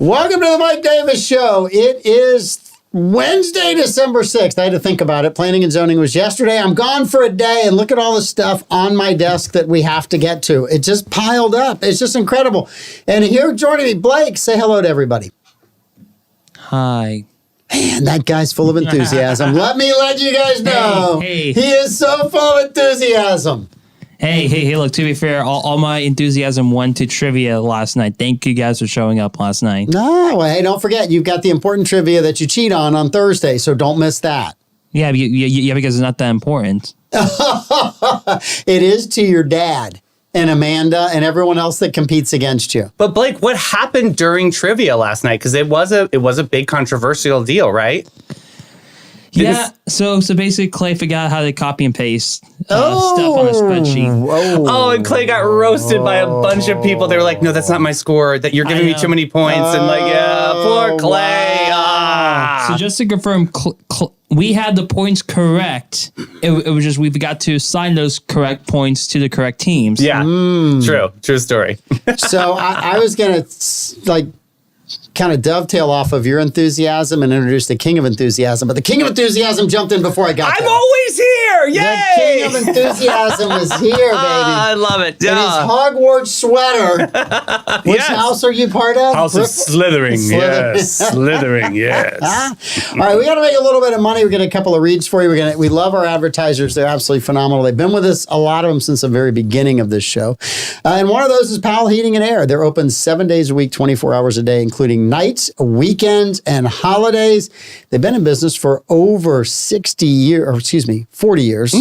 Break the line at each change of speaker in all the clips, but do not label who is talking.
Welcome to the Mike Davis Show. It is Wednesday, December 6th. I had to think about it. Planning and zoning was yesterday. I'm gone for a day, and look at all the stuff on my desk that we have to get to. It just piled up. It's just incredible. And here joining me, Blake. Say hello to everybody.
Hi.
Man, that guy's full of enthusiasm. Let you guys know.
Hey.
He is so full of enthusiasm.
Hey, look, to be fair, all my enthusiasm went to trivia last night. Thank you guys for showing up last night.
No, hey, don't forget, you've got the important trivia that you cheat on Thursday, so don't miss that.
Yeah, because it's not that important.
It is to your dad and Amanda and everyone else that competes against you.
But Blake, what happened during trivia last night? Because it was a big controversial deal, right?
So basically Clay forgot how to copy and paste stuff on a spreadsheet.
Oh, and Clay got roasted by a bunch of people. They were like, no, that's not my score. That you're giving me too many points. And poor Clay.
Wow.
So just to confirm, we had the points correct. It was just we forgot to assign those correct points to the correct teams.
Yeah, true story.
So I was going to kind of dovetail off of your enthusiasm and introduce the king of enthusiasm. But the king of enthusiasm jumped in before I got there.
I'm always here. Yay!
The king of enthusiasm is here, baby.
I love it.
In his Hogwarts sweater. Which house are you part of?
House of Slithering. Yes. Slithering, yes.
All right, we got to make a little bit of money. We're getting a couple of reads for you. We love our advertisers. They're absolutely phenomenal. They've been with us, a lot of them, since the very beginning of this show. And one of those is Powell Heating and Air. They're open 7 days a week, 24 hours a day, including nights, weekends, and holidays. They've been in business for over 40 years.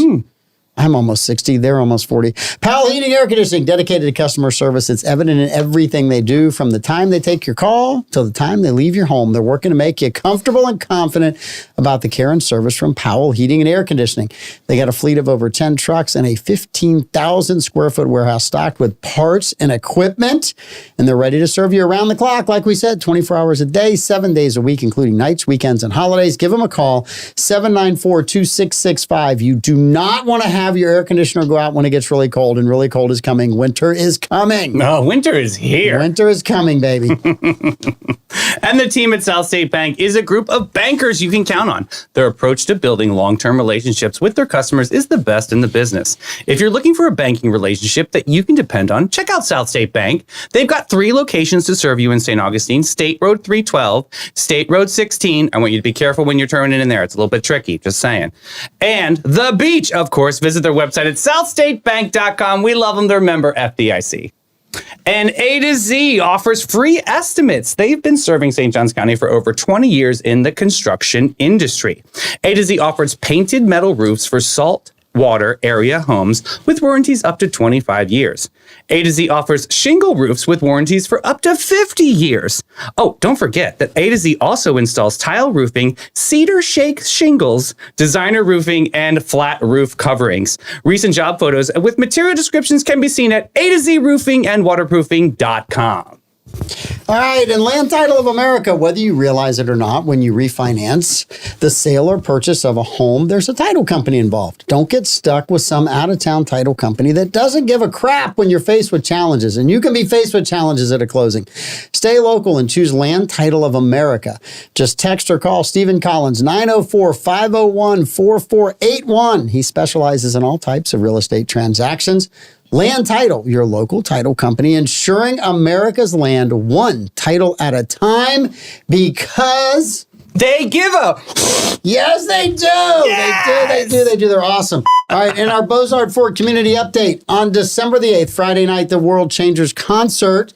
I'm almost 60. They're almost 40. Powell Heating Air Conditioning, dedicated to customer service. It's evident in everything they do, from the time they take your call till the time they leave your home. They're working to make you comfortable and confident about the care and service from Powell Heating and Air Conditioning. They got a fleet of over 10 trucks and a 15,000 square foot warehouse stocked with parts and equipment. And they're ready to serve you around the clock. Like we said, 24 hours a day, 7 days a week, including nights, weekends, and holidays. Give them a call, 794-2665. You do not want to have your air conditioner go out when it gets really cold, and really cold is coming. Winter is coming.
No, winter is here.
Winter is coming, baby.
And the team at South State Bank is a group of bankers you can count on. Their approach to building long-term relationships with their customers is the best in the business. If you're looking for a banking relationship that you can depend on, check out South State Bank. They've got 3 locations to serve you in St. Augustine: State Road 312, State Road 16. I want you to be careful when you're turning in there. It's a little bit tricky, just saying. And the beach, of course. Visit their website at southstatebank.com. We love them. They're member FDIC. And A to Z offers free estimates. They've been serving St. Johns County for over 20 years in the construction industry. A to Z offers painted metal roofs for salt water area homes with warranties up to 25 years. A to Z offers shingle roofs with warranties for up to 50 years. Oh, don't forget that A to Z also installs tile roofing, cedar shake shingles, designer roofing, and flat roof coverings. Recent job photos with material descriptions can be seen at atozroofingandwaterproofing.com.
All right, and Land Title of America, whether you realize it or not, when you refinance the sale or purchase of a home, there's a title company involved. Don't get stuck with some out-of-town title company that doesn't give a crap when you're faced with challenges, and you can be faced with challenges at a closing. Stay local and choose Land Title of America. Just text or call Stephen Collins, 904-501-4481. He specializes in all types of real estate transactions. Land Title, your local title company, ensuring America's land one title at a time, because
they give a...
Yes, they do.
Yes!
They do. They're awesome. All right, in our Beaux-Arts Fort community update, on December the 8th, Friday night, the World Changers concert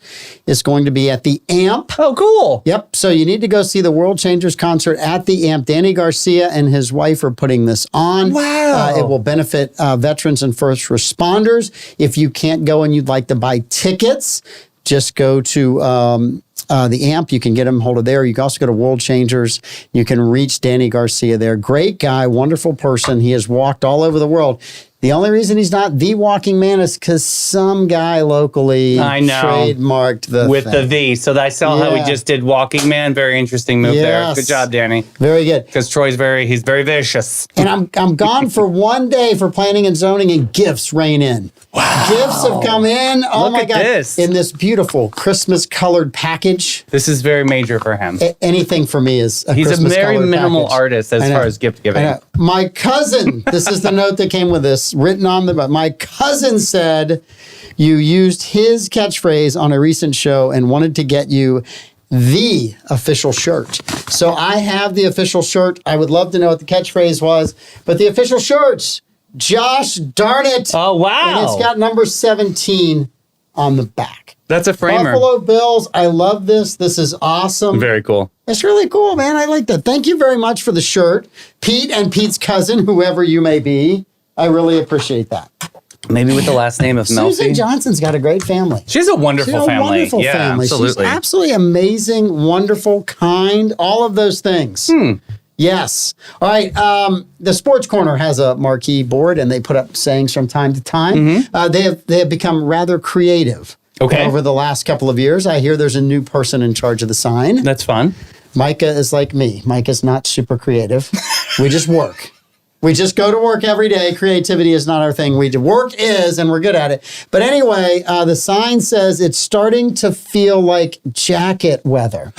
is going to be at the AMP.
Oh, cool.
Yep, so you need to go see the World Changers concert at the AMP. Danny Garcia and his wife are putting this on.
Wow.
It will benefit veterans and first responders. If you can't go and you'd like to buy tickets, just go to the AMP. You can get him hold of there. You can also go to World Changers. You can reach Danny Garcia there. Great guy, wonderful person. He has walked all over the world. The only reason he's not the Walking Man is because some guy locally trademarked the
with
thing.
the V. So I saw how he just did Walking Man. Very interesting move there. Good job, Danny.
Very good.
Because Troy's he's very vicious.
And I'm gone for one day for planning and zoning, and gifts rain in. Wow. Gifts have come in. Oh, my God.
This.
In this beautiful Christmas colored package.
This is very major for him.
Anything for me is a
He's
Christmas
a very
colored
minimal
package.
artist as far as gift giving.
My cousin, this is the note that came with this, written on the, my cousin said you used his catchphrase on a recent show and wanted to get you the official shirt. So I have the official shirt. I would love to know what the catchphrase was, but the official shirts, Josh, darn it.
Oh, wow.
And it's got number 17 on the back.
That's a framer.
Buffalo Bills. I love this. This is awesome.
Very cool.
It's really cool, man. I like that. Thank you very much for the shirt. Pete and Pete's cousin, whoever you may be. I really appreciate that.
Maybe with the last name of Melfi.
Susan Johnson's got a great family.
She has a wonderful family.
Wonderful family.
Absolutely.
She's absolutely amazing, wonderful, kind, all of those things. Yes. All right. The Sports Corner has a marquee board, and they put up sayings from time to time. They have become rather creative over the last couple of years. I hear there's a new person in charge of the sign.
That's fun.
Micah is like me. Micah's not super creative. We just work. We just go to work every day. Creativity is not our thing. Work is, and we're good at it. But anyway, the sign says it's starting to feel like jacket weather.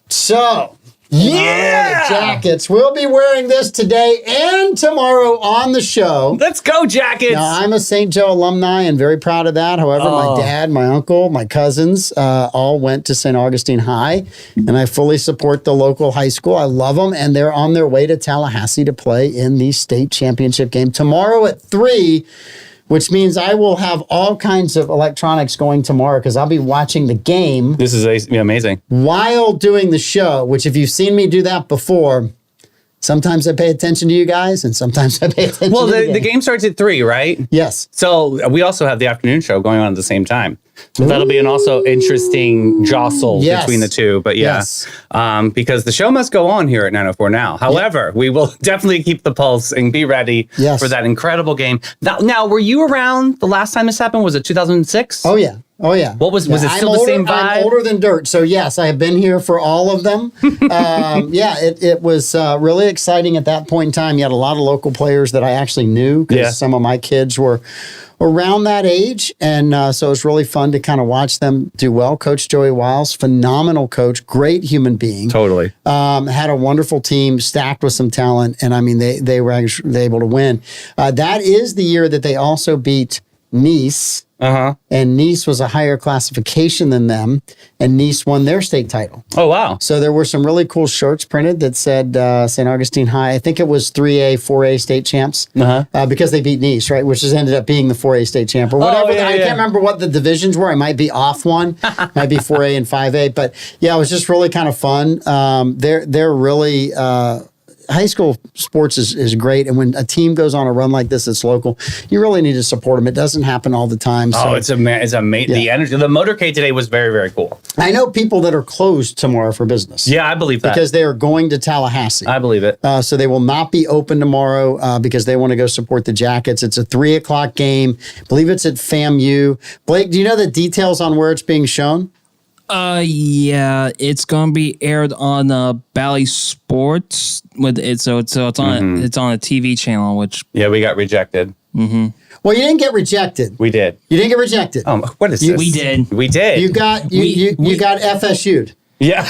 So, jackets. We'll be wearing this today and tomorrow on the show.
Let's go, Jackets.
Now, I'm a St. Joe alumni and very proud of that. However, my dad, my uncle, my cousins all went to St. Augustine High, and I fully support the local high school. I love them, and they're on their way to Tallahassee to play in the state championship game tomorrow at 3, which means I will have all kinds of electronics going tomorrow because I'll be watching the game.
This is amazing.
While doing the show, which if you've seen me do that before, sometimes I pay attention to you guys and sometimes I pay attention to
the game starts at 3, right?
Yes.
So we also have the afternoon show going on at the same time. So that'll be an also interesting jostle between the two. But because the show must go on here at 9:04 now. However, we will definitely keep the pulse and be ready for that incredible game. Now, were you around the last time this happened? Was it 2006?
Oh, yeah. Oh, yeah.
What was it still the same vibe?
I'm older than dirt. So, yes, I have been here for all of them. It was really exciting at that point in time. You had a lot of local players that I actually knew because some of my kids were around that age. And so it's really fun to kind of watch them do well. Coach Joey Wiles, phenomenal coach, great human being.
Totally.
Had a wonderful team, stacked with some talent. And I mean, they were actually able to win. That is the year that they also beat Nice. And Nice was a higher classification than them, and Nice won their state title.
Oh, wow.
So there were some really cool shirts printed that said St. Augustine High. I think it was 3A, 4A state champs because they beat Nice, right? Which has ended up being the 4A state champ or whatever. I can't remember what the divisions were. I might be off one. Might be 4A and 5A. But yeah, it was just really kind of fun. They're really... high school sports is great, and when a team goes on a run like this that's local, you really need to support them. It doesn't happen all the time. So.
It's amazing. The energy. The motorcade today was very, very cool.
I know people that are closed tomorrow for business.
Yeah, I believe that.
Because they are going to Tallahassee.
I believe it.
So they will not be open tomorrow because they want to go support the Jackets. It's a 3:00 game. I believe it's at FAMU. Blake, do you know the details on where it's being shown?
Yeah, it's gonna be aired on Bally Sports with it. So it's on it's on a TV channel. Which
we got rejected.
Well, you didn't get rejected.
We did.
You didn't get rejected.
What is this?
We did.
We did.
You got you got FSU'd.
Yeah.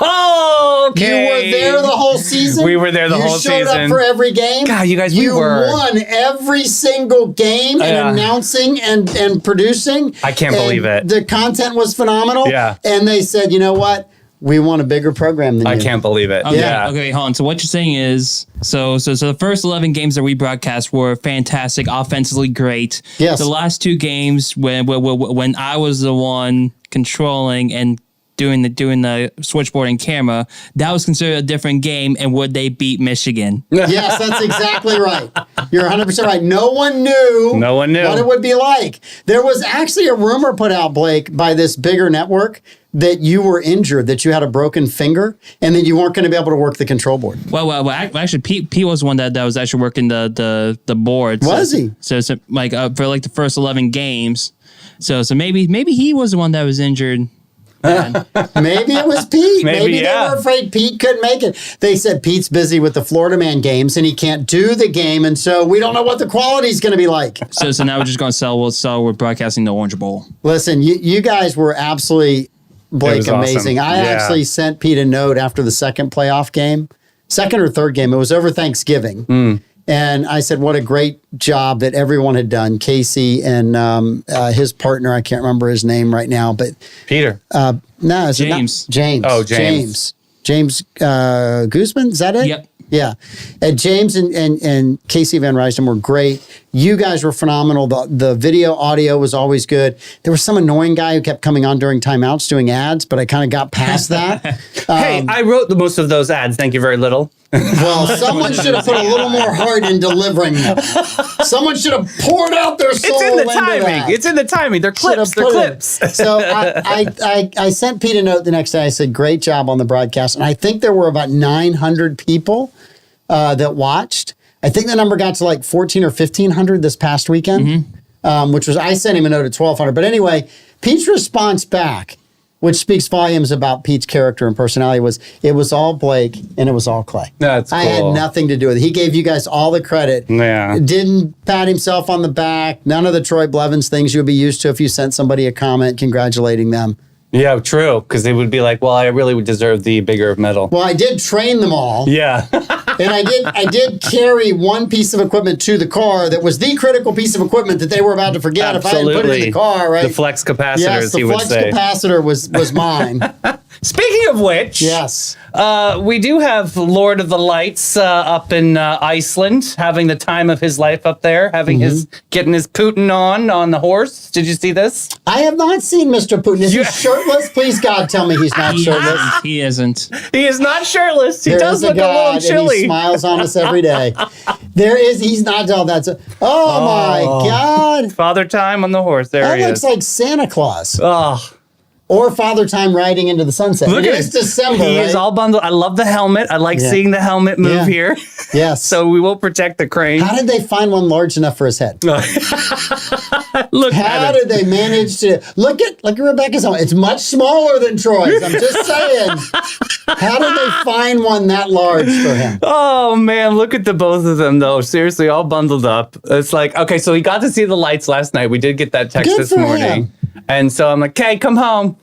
Oh, okay.
You were there the whole season?
We were there the whole season.
You showed up for every game?
God, you guys,
you won every single game and announcing and producing.
I can't believe it.
The content was phenomenal.
Yeah.
And they said, you know what? We want a bigger program than you.
I can't believe it.
Okay, okay, hold on. So what you're saying is, so the first 11 games that we broadcast were fantastic, offensively great.
Yes.
The last 2 games when I was the one controlling and doing the switchboard and camera, that was considered a different game. And would they beat Michigan?
Yes, that's exactly right. You're 100% right. No one knew what it would be like. There was actually a rumor put out, Blake, by this bigger network that you were injured, that you had a broken finger, and that you weren't going to be able to work the control board.
Well, actually, Pete was one that was actually working the board.
Was he?
So like for like the first 11 games. So maybe he was the one that was injured.
Maybe it was Pete. Maybe they were afraid Pete couldn't make it. They said Pete's busy with the Florida Man games and he can't do the game, and so we don't know what the quality is going to be like.
So now we're just going to we're broadcasting the Orange Bowl.
Listen, you guys were absolutely, Blake, amazing.
Awesome.
I actually sent Pete a note after the second playoff game, second or third game. It was over Thanksgiving. And I said, what a great job that everyone had done. Casey and his partner, I can't remember his name right now, but
Peter.
No, is
James.
It not? James.
Oh, James.
James Guzman, is that it?
Yep.
Yeah. And James and Casey Van Rysden were great. You guys were phenomenal. The video audio was always good. There was some annoying guy who kept coming on during timeouts doing ads, but I kind of got past that.
Hey, I wrote most of those ads. Thank you very little.
Well, someone should have put a little more heart in delivering them. Someone should have poured out their soul.
It's in the
into
timing.
that.
It's in the timing. They're clips. They're clips.
So I sent Pete a note the next day. I said, great job on the broadcast. And I think there were about 900 people that watched. I think the number got to like 1,400 or 1,500 this past weekend, which was, I sent him a note at 1,200. But anyway, Pete's response back, which speaks volumes about Pete's character and personality, was it was all Blake and it was all Clay.
That's cool.
I had nothing to do with it. He gave you guys all the credit.
Yeah.
Didn't pat himself on the back. None of the Troy Blevins things you would be used to if you sent somebody a comment congratulating them.
Yeah, true. Because they would be like, well, I really would deserve the bigger medal.
Well, I did train them all.
Yeah.
And I did carry one piece of equipment to the car that was the critical piece of equipment that they were about to forget if I didn't put it in the car, right?
The flex capacitor,
yes,
as he would say.
the flex capacitor was mine.
Speaking of which,
Yes.
we do have Lord of the Lights up in Iceland, having the time of his life up there, having getting his Putin on the horse. Did you see this?
I have not seen Mr. Putin. Is he shirtless? Please, God, tell me he's not shirtless.
He isn't.
He is not shirtless. He
There
does
is
look a
God,
little
and
chilly.
he smiles on us every day. He's not all that. Oh my God.
Father Time on the horse. There
That
he
looks
is.
like Santa Claus.
Oh,
Or Father Time riding into the sunset.
look
It
at
is
it.
December,
He
right?
is all bundled. I love the helmet. I like seeing the helmet move
Yeah.
here.
Yes.
So we will protect the crane.
How did they find one large enough for his head?
Look
How
at it.
did they manage to look at Rebecca's helmet? It's much smaller than Troy's. I'm just saying. How did they find one that large for him?
Oh man, look at the both of them though. Seriously, all bundled up. It's like, okay, so he got to see the lights last night. We did get that text
Good
this
for
morning.
him.
And so I'm like, okay, come home.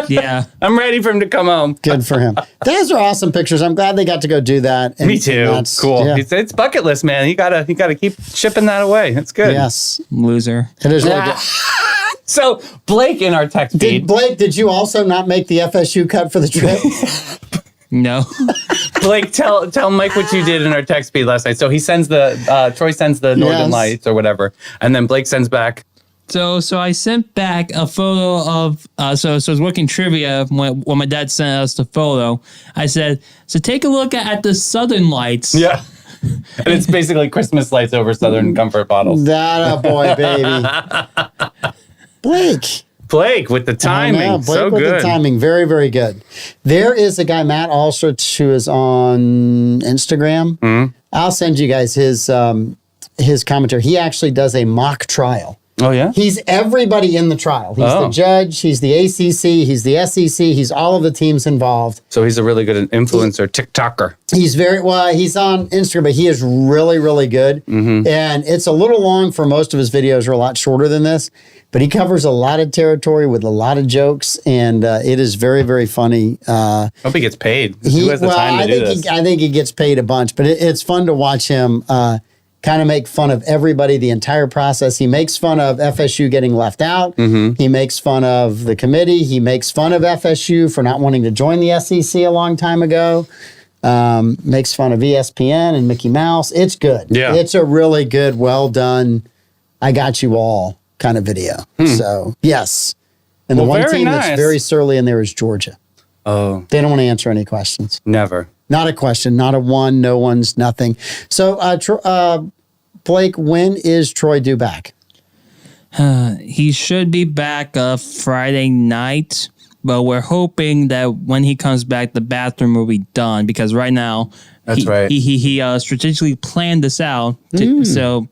Yeah.
I'm ready for him to come home.
Good for him. Those are awesome pictures. I'm glad they got to go do that. And,
Me too.
and that's
Cool.
yeah.
It's bucket list, man. You gotta keep shipping that away. It's good.
Yes.
Loser.
It is really good.
So Blake in our text feed.
Did you also not make the FSU cut for the trip?
No.
Blake, tell Mike what you did in our text feed last night. So he sends Troy sends the Northern
Yes.
Lights or whatever, and then Blake sends back.
So I sent back a photo of so I was working trivia when my dad sent us the photo. I said, so take a look at the Southern Lights.
Yeah. And it's basically Christmas lights over Southern Comfort bottles.
That a boy, baby.
Blake with the
I
timing.
know, Blake
So
with
good.
the timing. Very, very good. There is a guy, Matt Alstrich, who is on Instagram.
Mm-hmm.
I'll send you guys his commentary. He actually does a mock trial.
Oh, yeah?
He's everybody in the trial. He's the judge, he's the ACC, he's the SEC, he's all of the teams involved.
So he's a really good influencer, TikToker.
He's he's on Instagram, but he is really, really good.
Mm-hmm.
And it's a little long for most of his videos, are a lot shorter than this, but he covers a lot of territory with a lot of jokes, and it is very, very funny.
Hope he gets paid. Who has the time to do this?
I think he gets paid a bunch, but it's fun to watch him kind of make fun of everybody, the entire process. He makes fun of FSU getting left out.
Mm-hmm.
He makes fun of the committee. He makes fun of FSU for not wanting to join the SEC a long time ago. Makes fun of ESPN and Mickey Mouse. It's good.
Yeah.
It's a really good, well done, I got you all kind of video. So, yes. And the
Well,
one
very
team
nice.
that's very surly in there is Georgia.
Oh,
They don't want to answer any questions.
never.
Not a question, not a one, no one's, nothing. So, Blake, when is Troy due back?
He should be back Friday night, but we're hoping that when he comes back, the bathroom will be done because right now,
That's right.
He strategically planned this out, so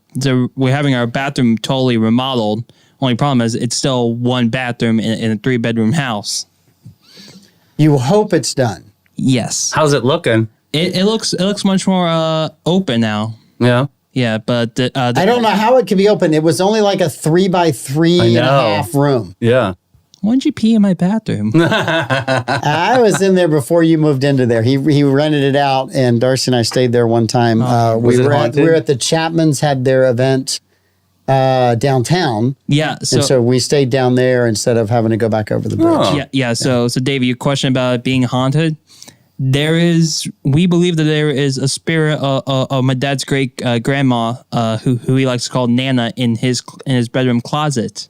we're having our bathroom totally remodeled. Only problem is it's still one bathroom in a 3-bedroom house.
You hope it's done.
Yes.
How's it looking?
It looks much more open now.
Yeah.
Yeah, but
I don't know how it could be open. It was only like a 3x3.5 room.
Yeah.
Why did you pee in my bathroom?
I was in there before you moved into there. He rented it out, and Darcy and I stayed there one time.
Was it haunted?
We were at the Chapmans, had their event downtown.
Yeah,
And so we stayed down there instead of having to go back over the bridge.
Oh.
yeah. So Davey, your question about it being haunted. We believe that there is a spirit of my dad's great grandma, who he likes to call Nana, in his bedroom closet.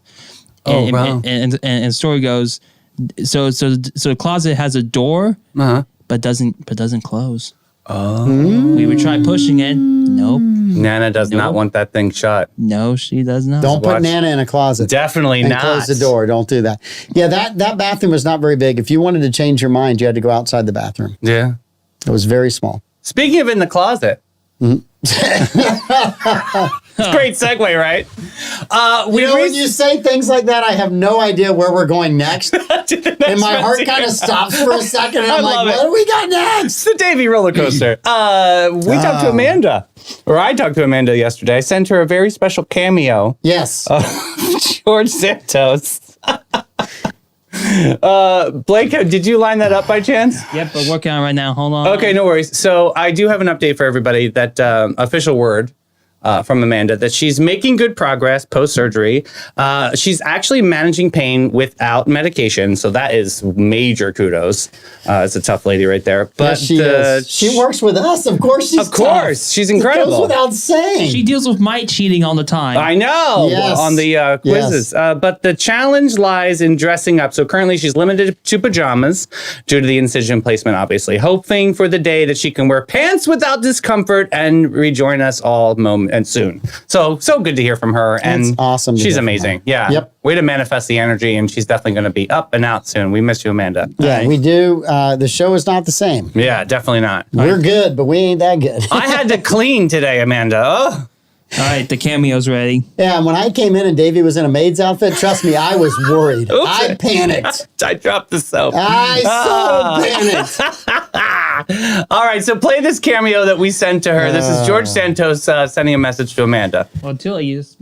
Oh, wow.
And the story goes, so the closet has a door, but doesn't close.
Oh.
We would try pushing it. Nope.
Nana does not want that thing shut.
No, she does not.
Don't put
Watch.
Nana in a closet.
Definitely
and
not.
close the door. Don't do that. Yeah, that bathroom was not very big. If you wanted to change your mind, you had to go outside the bathroom.
Yeah.
It was very small.
Speaking of in the closet. It's a great segue, right?
When you say things like that, I have no idea where we're going next. And my heart kind of stops for a second. And I'm like, what do we got next?
It's the Davey roller coaster. We talked to Amanda, or I talked to Amanda yesterday. I sent her a very special cameo.
Yes.
George Santos. Blake, did you line that up by chance?
Yep, but working on it right now. Hold on.
Okay, no worries. So I do have an update for everybody. That official word from Amanda that she's making good progress post-surgery. She's actually managing pain without medication, so that is major kudos. It's a tough lady right there. But
yes, she is. She works with us. Of course she's
Of course.
tough.
She's incredible.
It goes without saying.
She deals with Mike cheating all the time.
I know,
Yes.
on the quizzes. But the challenge lies in dressing up. So currently she's limited to pajamas due to the incision placement, obviously, hoping for the day that she can wear pants without discomfort and rejoin us all and soon. So good to hear from her. And
It's awesome to
she's
hear from
amazing.
her.
Yeah.
Yep.
Way to manifest the energy, and she's definitely going to be up and out soon. We miss you, Amanda.
Yeah, we do. The show is not the same.
Yeah, definitely not.
We're good, but we ain't that good.
I had to clean today, Amanda. Oh.
All right, the cameo's ready.
Yeah, and when I came in and Davey was in a maid's outfit, trust me, I was worried.
Oops.
I panicked.
I dropped the soap.
I so panicked.
All right, so play this cameo that we sent to her. This is George Santos sending a message to Amanda.
Well, Tilly, you just...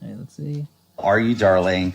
Hey, let's see.
Are you, darling?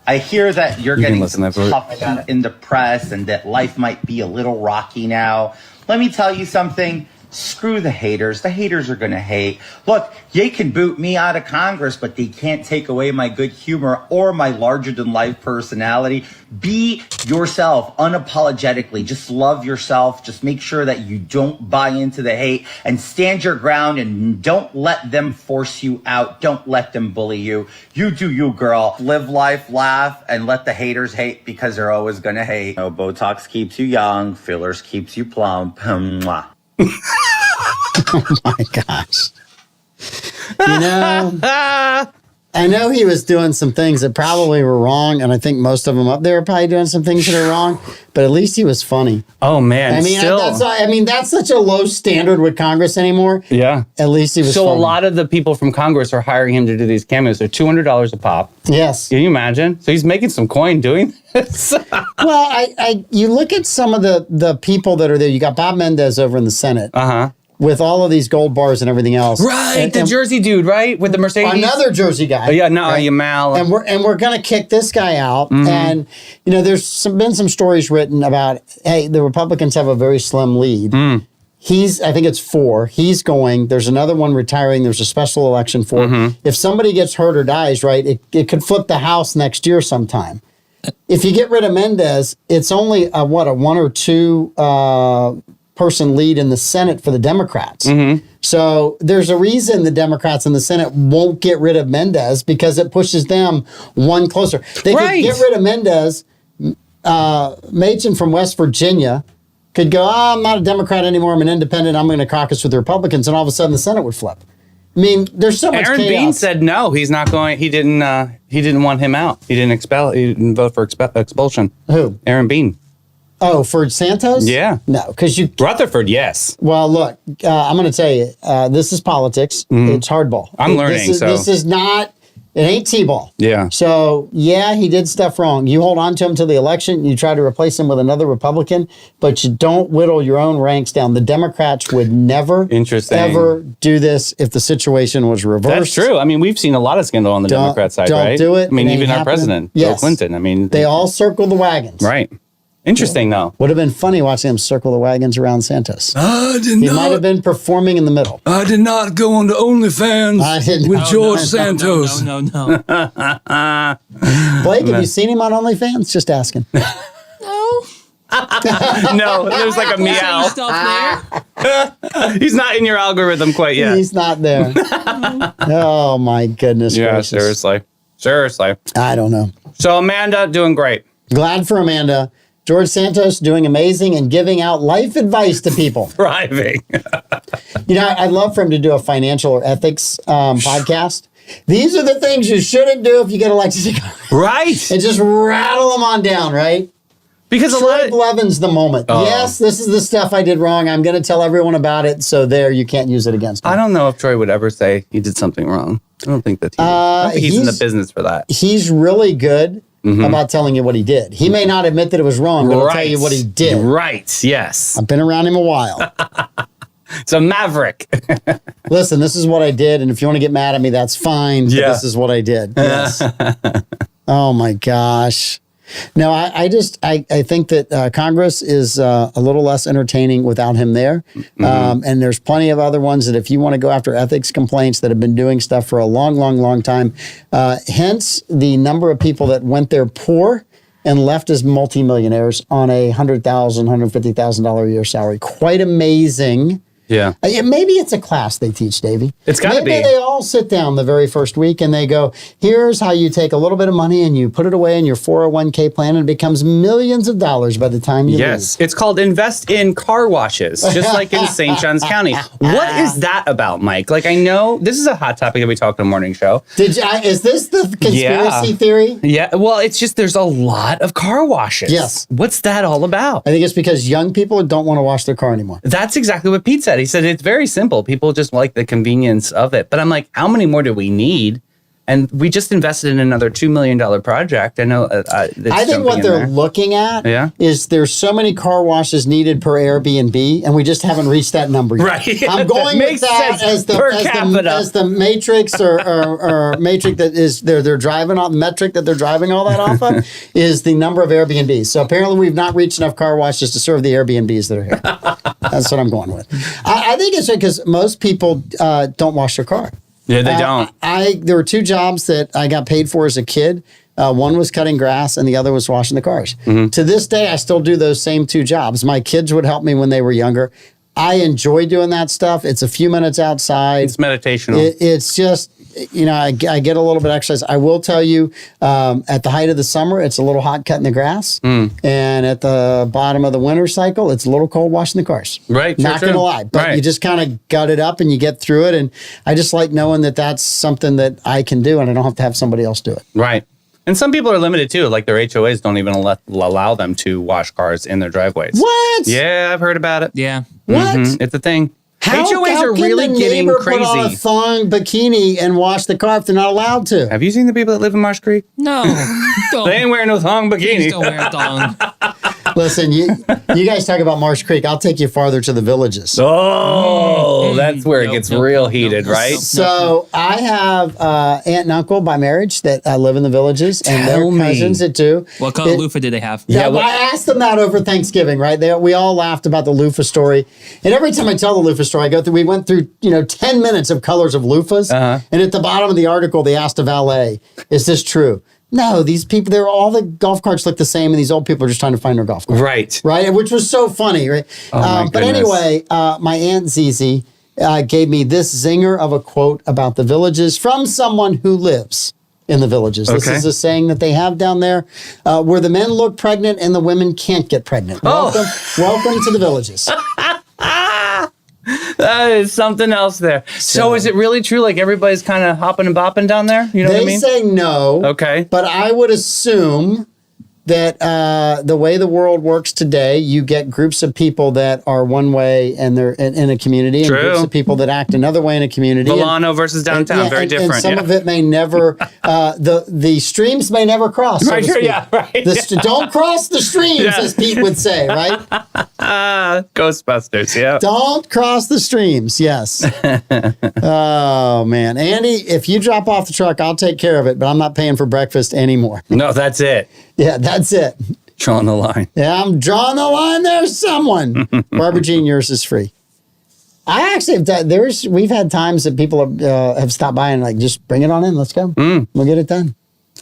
I hear that you're
You can
getting
listen
some
to that
tough in the press and that life might be a little rocky now. Let me tell you something. Screw the haters. The haters are going to hate. Look, they can boot me out of Congress, but they can't take away my good humor or my larger-than-life personality. Be yourself unapologetically. Just love yourself. Just make sure that you don't buy into the hate and stand your ground and don't let them force you out. Don't let them bully you. You do you, girl. Live life, laugh, and let the haters hate because they're always going to hate. No, Botox keeps you young. Fillers keeps you plump. Mwah.
Oh my gosh. You know, I know he was doing some things that probably were wrong, and I think most of them up there are probably doing some things that are wrong, but at least he was funny.
Oh, man.
I mean,
still.
that's such a low standard with Congress anymore.
Yeah.
At least he was
So
funny.
a lot of the people from Congress are hiring him to do these cameos. They're $200 a pop.
Yes.
Can you imagine? So he's making some coin doing this.
Well, you look at some of the people that are there. You got Bob Mendez over in the Senate.
Uh-huh.
With all of these gold bars and everything else.
Right, the Jersey dude, right? With the Mercedes.
Another Jersey guy.
Oh, yeah, no,
right?
Yamal.
And we're gonna kick this guy out. And you know, there's been some stories written about, hey, the Republicans have a very slim lead. I think it's 4. He's going. There's another one retiring. There's a special election for. If somebody gets hurt or dies, right, it could flip the House next year sometime. If you get rid of Mendez, it's only a 1 or 2 person lead in the Senate for the Democrats. So there's a reason the Democrats in the Senate won't get rid of Mendez, because it pushes them one closer. They could get rid of Mendez. Machen from West Virginia could go, I'm not a Democrat anymore. I'm an independent. I'm going to caucus with the Republicans. And all of a sudden the Senate would flip. I mean, there's so much
Aaron
chaos.
Bean said no. He's not going. He didn't want him out. He didn't expel. He didn't vote for expulsion.
Who?
Aaron Bean.
Oh, for Santos?
Yeah.
No, because you.
Rutherford, yes.
Well, look, I'm going to tell you, this is politics. It's hardball.
I'm learning,
This is not. It ain't T-ball.
Yeah.
So, yeah, he did stuff wrong. You hold on to him till the election. You try to replace him with another Republican, but you don't whittle your own ranks down. The Democrats would never, ever do this if the situation was reversed.
That's true. I mean, we've seen a lot of scandal on the Democrat side,
don't
right?
do it.
I mean,
It ain't
even our
happening.
president,
Yes.
Bill Clinton. I mean,
They all circle the wagons.
right. Interesting, though.
Would have been funny watching him circle the wagons around Santos.
I did
He might have been performing in the middle.
I did not go on to
I
OnlyFans
didn't.
with
No,
George
No,
Santos.
no.
Blake, have you seen him on OnlyFans? Just asking.
No, there's like a meow.
Stuff there.
He's not in your algorithm quite yet.
He's not there. Oh, my goodness
Yeah,
gracious.
seriously.
I don't know.
So Amanda doing great.
Glad for Amanda. George Santos doing amazing and giving out life advice to people.
Thriving.
You know, I'd love for him to do a financial or ethics podcast. These are the things you shouldn't do if you get elected to Congress.
Right.
And just rattle them on down, right?
Because a lot
Troy
of,
Blevins the moment. Yes, this is the stuff I did wrong. I'm going to tell everyone about it. So there, you can't use it against me.
I don't know if Troy would ever say he did something wrong. I don't think that I don't think he's in the business for that.
He's really good about telling you what he did. He may not admit that it was wrong, but he'll tell you what he did.
Right. Yes.
I've been around him a while.
It's a maverick.
Listen, this is what I did, and if you want to get mad at me, that's fine. But
Yeah.
this is what I did. Yes. Oh my gosh. No, I think that Congress is a little less entertaining without him there. And there's plenty of other ones that if you want to go after ethics complaints that have been doing stuff for a long time, hence the number of people that went there poor and left as multimillionaires on a $100,000, $150,000 a year salary. Quite amazing.
Yeah.
Maybe it's a class they teach, Davey.
It's gotta
Maybe
be.
they all sit down the very first week and they go, here's how you take a little bit of money and you put it away in your 401k plan and it becomes millions of dollars by the time you
Yes. It's called invest in car washes, just like in St. Johns County. What is that about, Mike? Like, I know this is a hot topic that we talk on the morning show.
leave. Is this the conspiracy theory?
Yeah. Well, it's just there's a lot of car washes.
Yes.
What's that all about?
I think it's because young people don't want to wash their car anymore.
That's exactly what Pete said. He said it's very simple. People just like the convenience of it. But I'm like, how many more do we need? And we just invested in another $2 million project. I know.
I think what they're looking at is there's so many car washes needed per Airbnb, and we just haven't reached that number yet.
Right.
I'm going
That
with that
makes sense. Per capita.
as the matrix or matrix that is they're driving off metric that they're driving all that off of is the number of Airbnbs. So apparently we've not reached enough car washes to serve the Airbnbs that are here. That's what I'm going with. I think it's because most people don't wash their car.
Yeah, they don't.
There were two jobs that I got paid for as a kid. One was cutting grass and the other was washing the cars. To this day, I still do those same two jobs. My kids would help me when they were younger. I enjoy doing that stuff. It's a few minutes outside.
It's meditational.
It's just, I get a little bit of exercise. I will tell you, at the height of the summer, it's a little hot cutting the grass. And at the bottom of the winter cycle, it's a little cold washing the cars.
Right.
Not going to lie. But you just kind of gut it up and you get through it. And I just like knowing that that's something that I can do and I don't have to have somebody else do it.
Right. And some people are limited too. Like their HOAs don't even allow them to wash cars in their driveways.
What?
Yeah, I've heard about it.
Yeah.
What?
It's a thing.
How
HOAs are
can
really
the
getting
neighbor put on a
crazy.
thong bikini and wash the car if they're not allowed to?
Have you seen the people that live in Marsh Creek?
No. Don't.
They ain't wearing no thong
Please
bikini.
don't wear a thong.
Listen, you guys talk about Marsh Creek. I'll take you farther to the villages.
Oh, that's where it gets real heated, right?
So I have aunt and uncle by marriage that live in the villages, and
Tell
their
me.
cousins that do.
What color loofah did they have?
Yeah, well, I asked them that over Thanksgiving, right? We all laughed about the loofah story, and every time I tell the loofah story, we went through 10 minutes of colors of loofahs, and at the bottom of the article, they asked a valet, "Is this true?" No, these people, all the golf carts look the same, and these old people are just trying to find their golf cart.
Right.
Right, which was so funny, right?
my
But
goodness.
anyway, my Aunt Zizi gave me this zinger of a quote about the villages from someone who lives in the villages. This
Okay.
is a saying that they have down there, where the men look pregnant and the women can't get pregnant. Welcome to the villages.
That is something else there. So is it really true? Like everybody's kind of hopping and bopping down there? You know what I mean?
They say no.
Okay.
But I would assume that the way the world works today, you get groups of people that are one way and they're in a community, and
True.
groups of people that act another way in a community.
Milano versus downtown, very different.
And some of it may never, the streams may never cross. So
Right,
to
sure,
speak.
yeah, right.
Don't cross the streams,
Yeah.
as Pete would say, right?
Ghostbusters, yeah.
Don't cross the streams. Yes. Oh man, Andy, if you drop off the truck, I'll take care of it, but I'm not paying for breakfast anymore.
No, that's it.
Yeah, that's it.
Drawing the line.
Yeah, I'm drawing the line there. Someone, Barbara Jean, yours is free. I actually have done, we've had times that people have stopped by and like, just bring it on in. Let's go. We'll get it done.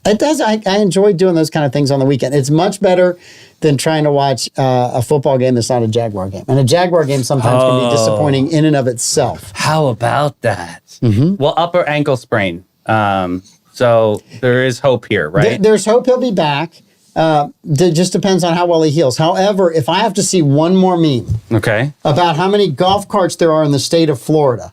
It does. I enjoy doing those kind of things on the weekend. It's much better than trying to watch a football game that's not a Jaguar game. And a Jaguar game sometimes can be disappointing in and of itself.
How about that? Well, upper ankle sprain. So there is hope here, right?
There's hope he'll be back. It just depends on how well he heals. However, if I have to see one more meme
Okay.
about how many golf carts there are in the state of Florida,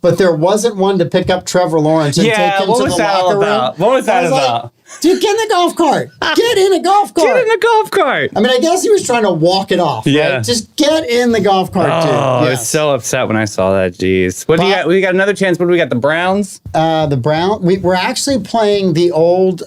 but there wasn't one to pick up Trevor Lawrence and take him
what
to
was
the
that all
locker room.
about? What was that about?
Dude, get in the golf cart. Get in a golf cart.
Get in the golf cart.
I mean, I guess he was trying to walk it off.
Yeah.
Right? Just get in the golf cart, dude.
I was so upset when I saw that. Jeez. What do you got? We got another chance. What do we got? The Browns?
We're actually playing the old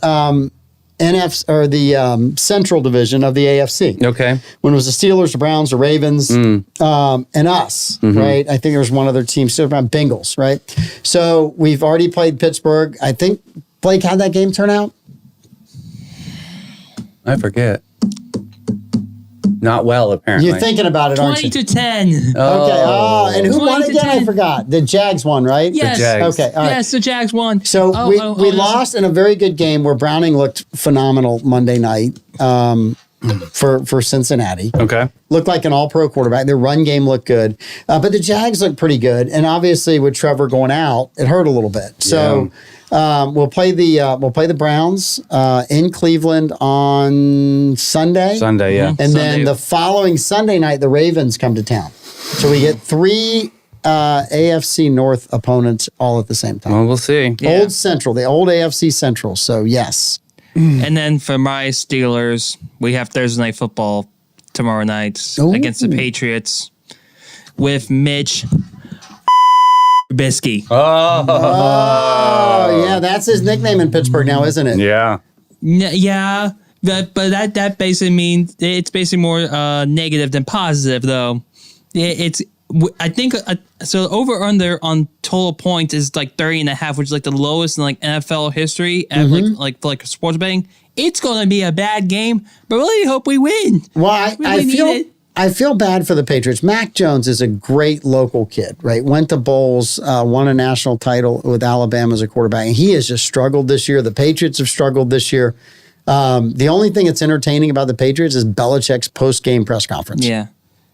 NFC or the Central Division of the AFC.
Okay.
When it was the Steelers, the Browns, the Ravens, and us, right? I think there was one other team, still around Bengals, right? So we've already played Pittsburgh. I think, Blake, how'd that game turn out?
I forget. Not well, apparently.
You're thinking about it, aren't
20
you?
to 10.
Okay. Oh, and who won
20 to
again?
10.
I forgot. The Jags won, right?
Yes.
Jags.
Okay. All right.
Yes, the Jags won.
So we lost in a very good game where Browning looked phenomenal Monday night for Cincinnati.
Okay.
Looked like an all-pro quarterback. Their run game looked good. But the Jags looked pretty good. And obviously with Trevor going out, it hurt a little bit. So we'll play the Browns in Cleveland on Sunday.
Sunday, yeah.
And
Sunday.
then the following Sunday night, the Ravens come to town. So we get three AFC North opponents all at the same time.
Well, we'll see.
Yeah.
Old Central, the old AFC Central. So yes.
And then for my Steelers, we have Thursday Night Football tomorrow night against the Patriots with Mitch Trubisky.
Oh, yeah, that's his nickname in Pittsburgh now, isn't it?
Yeah.
Yeah, but that basically means it's basically more negative than positive, though. I think so. Over under on total points is like 30.5, which is like the lowest in like NFL history at like sports betting. It's going to be a bad game, but really hope we win.
Well,
Need
I feel bad for the Patriots. Mac Jones is a great local kid, right? Went to bowls, won a national title with Alabama as a quarterback. And he has just struggled this year. The Patriots have struggled this year. The only thing that's entertaining about the Patriots is Belichick's post-game press conference.
Yeah,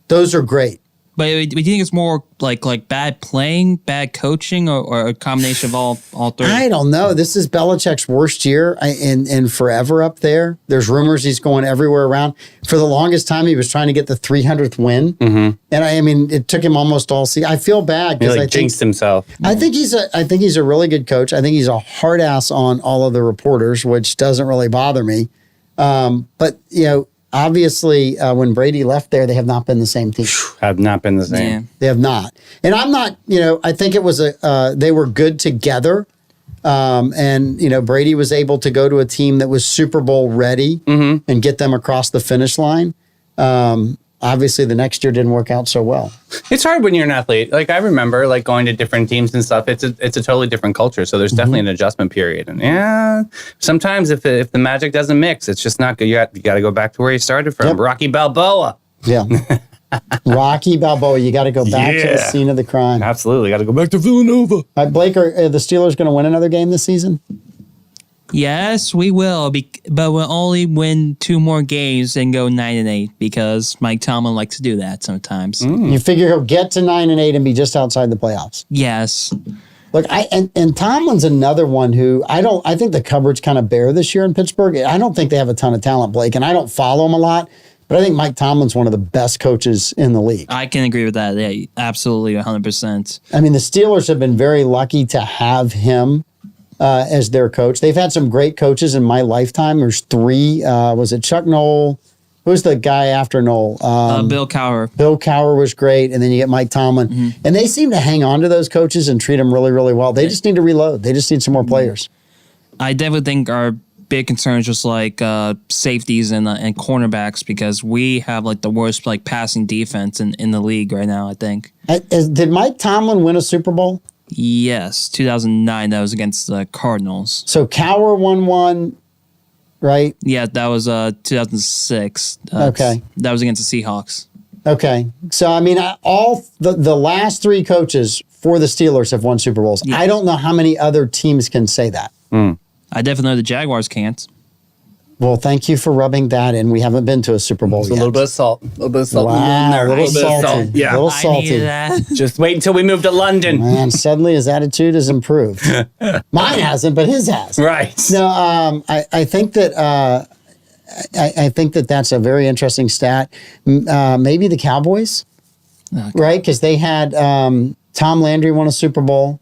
Those are great.
but do you think it's more like bad playing, bad coaching, or a combination of all three?
I don't know. This is Belichick's worst year in forever up there. There's rumors he's going everywhere around. For the longest time, he was trying to get the 300th win. And I mean, it took him almost all season. I feel bad
He
because
like jinxed himself.
I think he's a really good coach. I think he's a hard ass on all of the reporters, which doesn't really bother me. But you know, obviously, when Brady left there, they have not been the same team.
Have not been the same.
Yeah.
They have not. And I'm not, I think it was they were good together. And, Brady was able to go to a team that was Super Bowl ready and get them across the finish line. Obviously, the next year didn't work out so well.
It's hard when you're an athlete. Like I remember, like going to different teams and stuff. It's a totally different culture. So there's definitely an adjustment period. And yeah, sometimes if the magic doesn't mix, it's just not good. You got to go back to where you started from.
Yep.
Rocky Balboa.
Yeah. Rocky Balboa. You got to go back to the scene of the crime.
Absolutely, got to go back to Villanova.
All right, Blake, are the Steelers going to win another game this season?
Yes, we will, but we'll only win 2 more games and go 9-8 because Mike Tomlin likes to do that sometimes.
You figure he'll get to 9-8 and be just outside the playoffs.
Yes.
Look, and Tomlin's another one who I think the coverage kind of bare this year in Pittsburgh. I don't think they have a ton of talent, Blake, and I don't follow him a lot. But I think Mike Tomlin's one of the best coaches in the league.
I can agree with that. Yeah, absolutely, 100%.
I mean, the Steelers have been very lucky to have him as their coach. They've had some great coaches in my lifetime. There's 3. Was it Chuck Noll? Who's the guy after Noll?
Bill Cowher.
Bill Cowher was great, and then you get Mike Tomlin. And they seem to hang on to those coaches and treat them really, really well. They just need to reload. They just need some more players.
I definitely think our big concern is just like safeties and cornerbacks, because we have like the worst like passing defense in the league right now, I think.
Did Mike Tomlin win a Super Bowl?
Yes, 2009. That was against the Cardinals.
So Cowher won one, right?
Yeah, that was 2006.
Okay.
That was against the Seahawks.
Okay. So, I mean, all the last 3 coaches for the Steelers have won Super Bowls.
Yes.
I don't know how many other teams can say that.
I definitely know the Jaguars can't.
Well, thank you for rubbing that in. We haven't been to a Super Bowl yet.
A little bit of salt. A little bit of salt.
Wow, a little salty.
Yeah.
A little
I
salty.
needed that.
Just wait until we move to London.
Man, suddenly his attitude has improved. Mine hasn't, but his has.
Right.
No, I think that I think that that's a very interesting stat. Maybe the Cowboys, right? Because they had Tom Landry won a Super Bowl.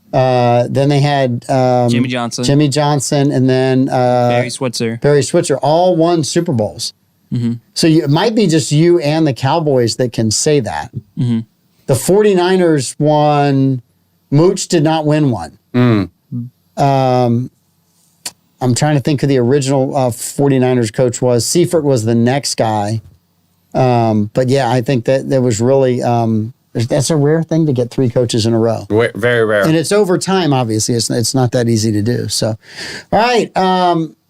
Then they had
Jimmy Johnson.
And then
Barry Switzer.
Barry Switzer, all won Super Bowls. So it might be just you and the Cowboys that can say that. The 49ers won. Mooch did not win one. I'm trying to think who the original 49ers coach was. Seifert was the next guy. But yeah, I think that there was really... that's a rare thing to get 3 coaches in a row.
Very rare.
And it's over time, obviously. It's not that easy to do. So, all right.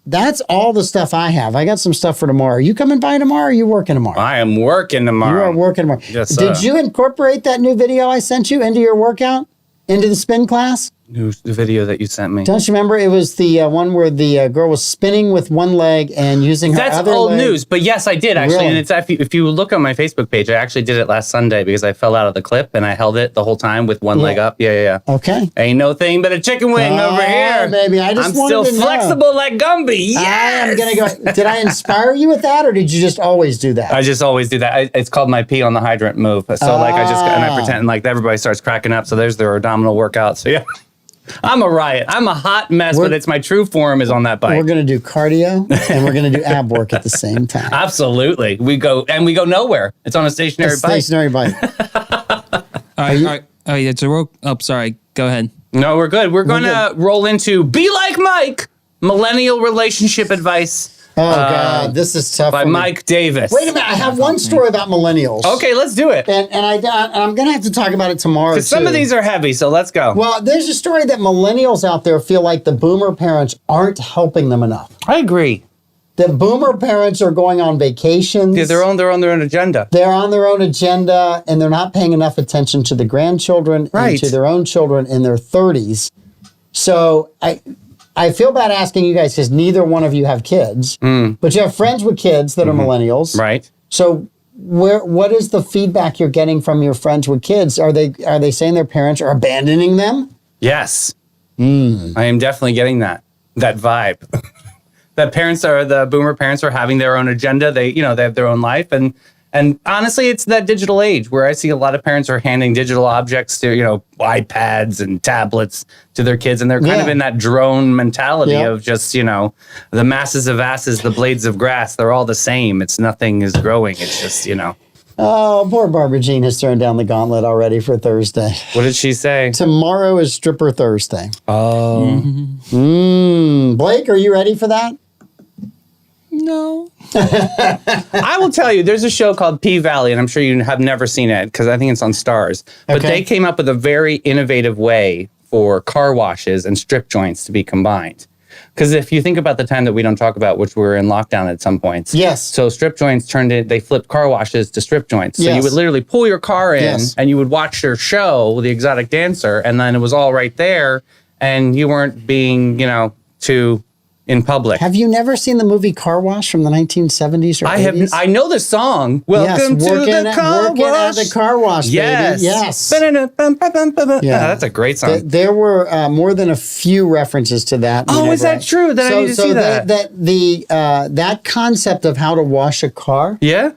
That's all the stuff I have. I got some stuff for tomorrow. Are you coming by tomorrow or are you working tomorrow?
I am working tomorrow.
You are working tomorrow.
Yes,
Did you incorporate that new video I sent you into your workout? Into the spin class?
The video that you sent me.
Don't you remember? It was the one where the girl was spinning with one leg and using her
That's
other
old
leg.
news, but yes, I did actually.
Really?
And it's if you look on my Facebook page, I actually did it last Sunday because I fell out of the clip and I held it the whole time with one leg up. Yeah.
Okay.
Ain't no thing but a chicken wing over here,
baby. I just
I'm
wanted
still
to know.
flexible like Gumby.
I am
Yes.
gonna go. Did I inspire you with that, or did you just always do that?
I just always do that. It's called my pee on the hydrant move. So like I pretend like everybody starts cracking up. So there's their abdominal workout. So yeah. I'm a riot. I'm a hot mess, but it's my true form is on that bike.
We're going to do cardio and we're going to do ab work at the same time.
Absolutely. We go nowhere. It's on a stationary bike.
Stationary bike.
All right. It's a roll. Oh, sorry. Go ahead.
No, we're good. We're going to roll into Be Like Mike, Millennial Relationship Advice
Oh, God. This is tough.
by
for me.
Mike Davis.
Wait a minute. I have one story about millennials.
Okay, let's do it.
And I'm going to have to talk about it tomorrow, too.
Some of these are heavy, so let's go.
Well, there's a story that millennials out there feel like the boomer parents aren't helping them enough.
I agree.
That boomer parents are going on vacations.
Yeah, they're on their own agenda.
They're on their own agenda, and they're not paying enough attention to the grandchildren and to their own children in their 30s. So I feel bad asking you guys because neither one of you have kids, but you have friends with kids that are millennials.
Right.
So what is the feedback you're getting from your friends with kids? Are they saying their parents are abandoning them?
Yes. I am definitely getting that vibe. That the boomer parents are having their own agenda. They have their own life. And honestly, it's that digital age where I see a lot of parents are handing digital objects to, iPads and tablets to their kids. And they're kind of in that drone mentality of just, the masses of asses, the blades of grass, they're all the same. Nothing is growing. It's just,
Oh, poor Barbara Jean has thrown down the gauntlet already for Thursday.
What did she say?
Tomorrow is Stripper Thursday.
Oh.
Blake, are you ready for that?
No.
I will tell you, there's a show called P-Valley, and I'm sure you have never seen it because I think it's on Stars. But they came up with a very innovative way for car washes and strip joints to be combined. Because if you think about the time that we don't talk about, which we were in lockdown at some points.
Yes.
So strip joints they flipped car washes to strip joints. So you would literally pull your car in and you would watch their show, The Exotic Dancer, and then it was all right there. And you weren't being, too in public.
Have you never seen the movie Car Wash from the 1970s or 80s?
I know the song. Welcome to the car
working
wash.
at the car wash,
Yes.
baby. Yes.
Yeah, that's a great song.
There were more than a few references to that.
Oh, is that true? Then I need to see that.
That concept of how to wash a car,
Yeah?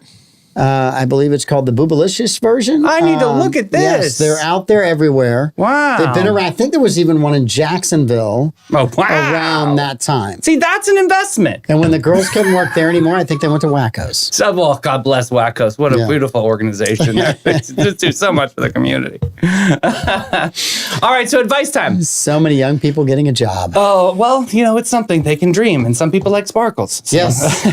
I believe it's called the Boobalicious version.
I need to look at this.
Yes, they're out there everywhere.
Wow.
They've been around. I think there was even one in Jacksonville
Oh, wow.
around that time.
See, that's an investment.
And when the girls couldn't work there anymore, I think they went to Wacko's.
So, well, God bless Wackos. What a beautiful organization. They just do so much for the community. All right, so advice time.
So many young people getting a job.
Oh, well, it's something. They can dream, and some people like sparkles. So.
Yes.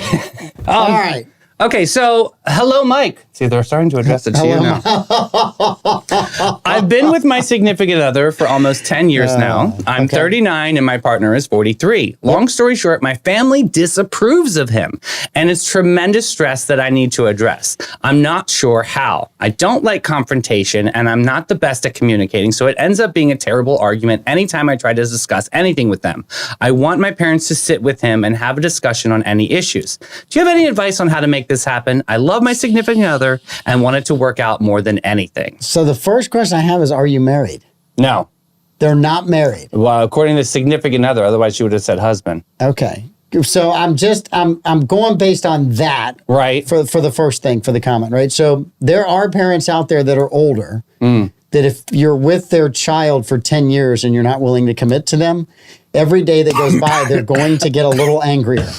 All right.
Okay, so hello, Mike. See, they're starting to address it to you now. I've been with my significant other for almost 10 years now. I'm 39 and my partner is 43. Long story short, my family disapproves of him, and it's tremendous stress that I need to address. I'm not sure how. I don't like confrontation, and I'm not the best at communicating, so it ends up being a terrible argument anytime I try to discuss anything with them. I want my parents to sit with him and have a discussion on any issues. Do you have any advice on how to make this happen? I love my significant other and want it to work out more than anything.
So the first question I have is, are you married?
No.
They're not married.
Well, according to significant other, otherwise you would have said husband.
Okay. So I'm going based on that.
Right.
For the first thing, for the comment, right? So there are parents out there that are older that if you're with their child for 10 years and you're not willing to commit to them, every day that goes by, they're going to get a little angrier.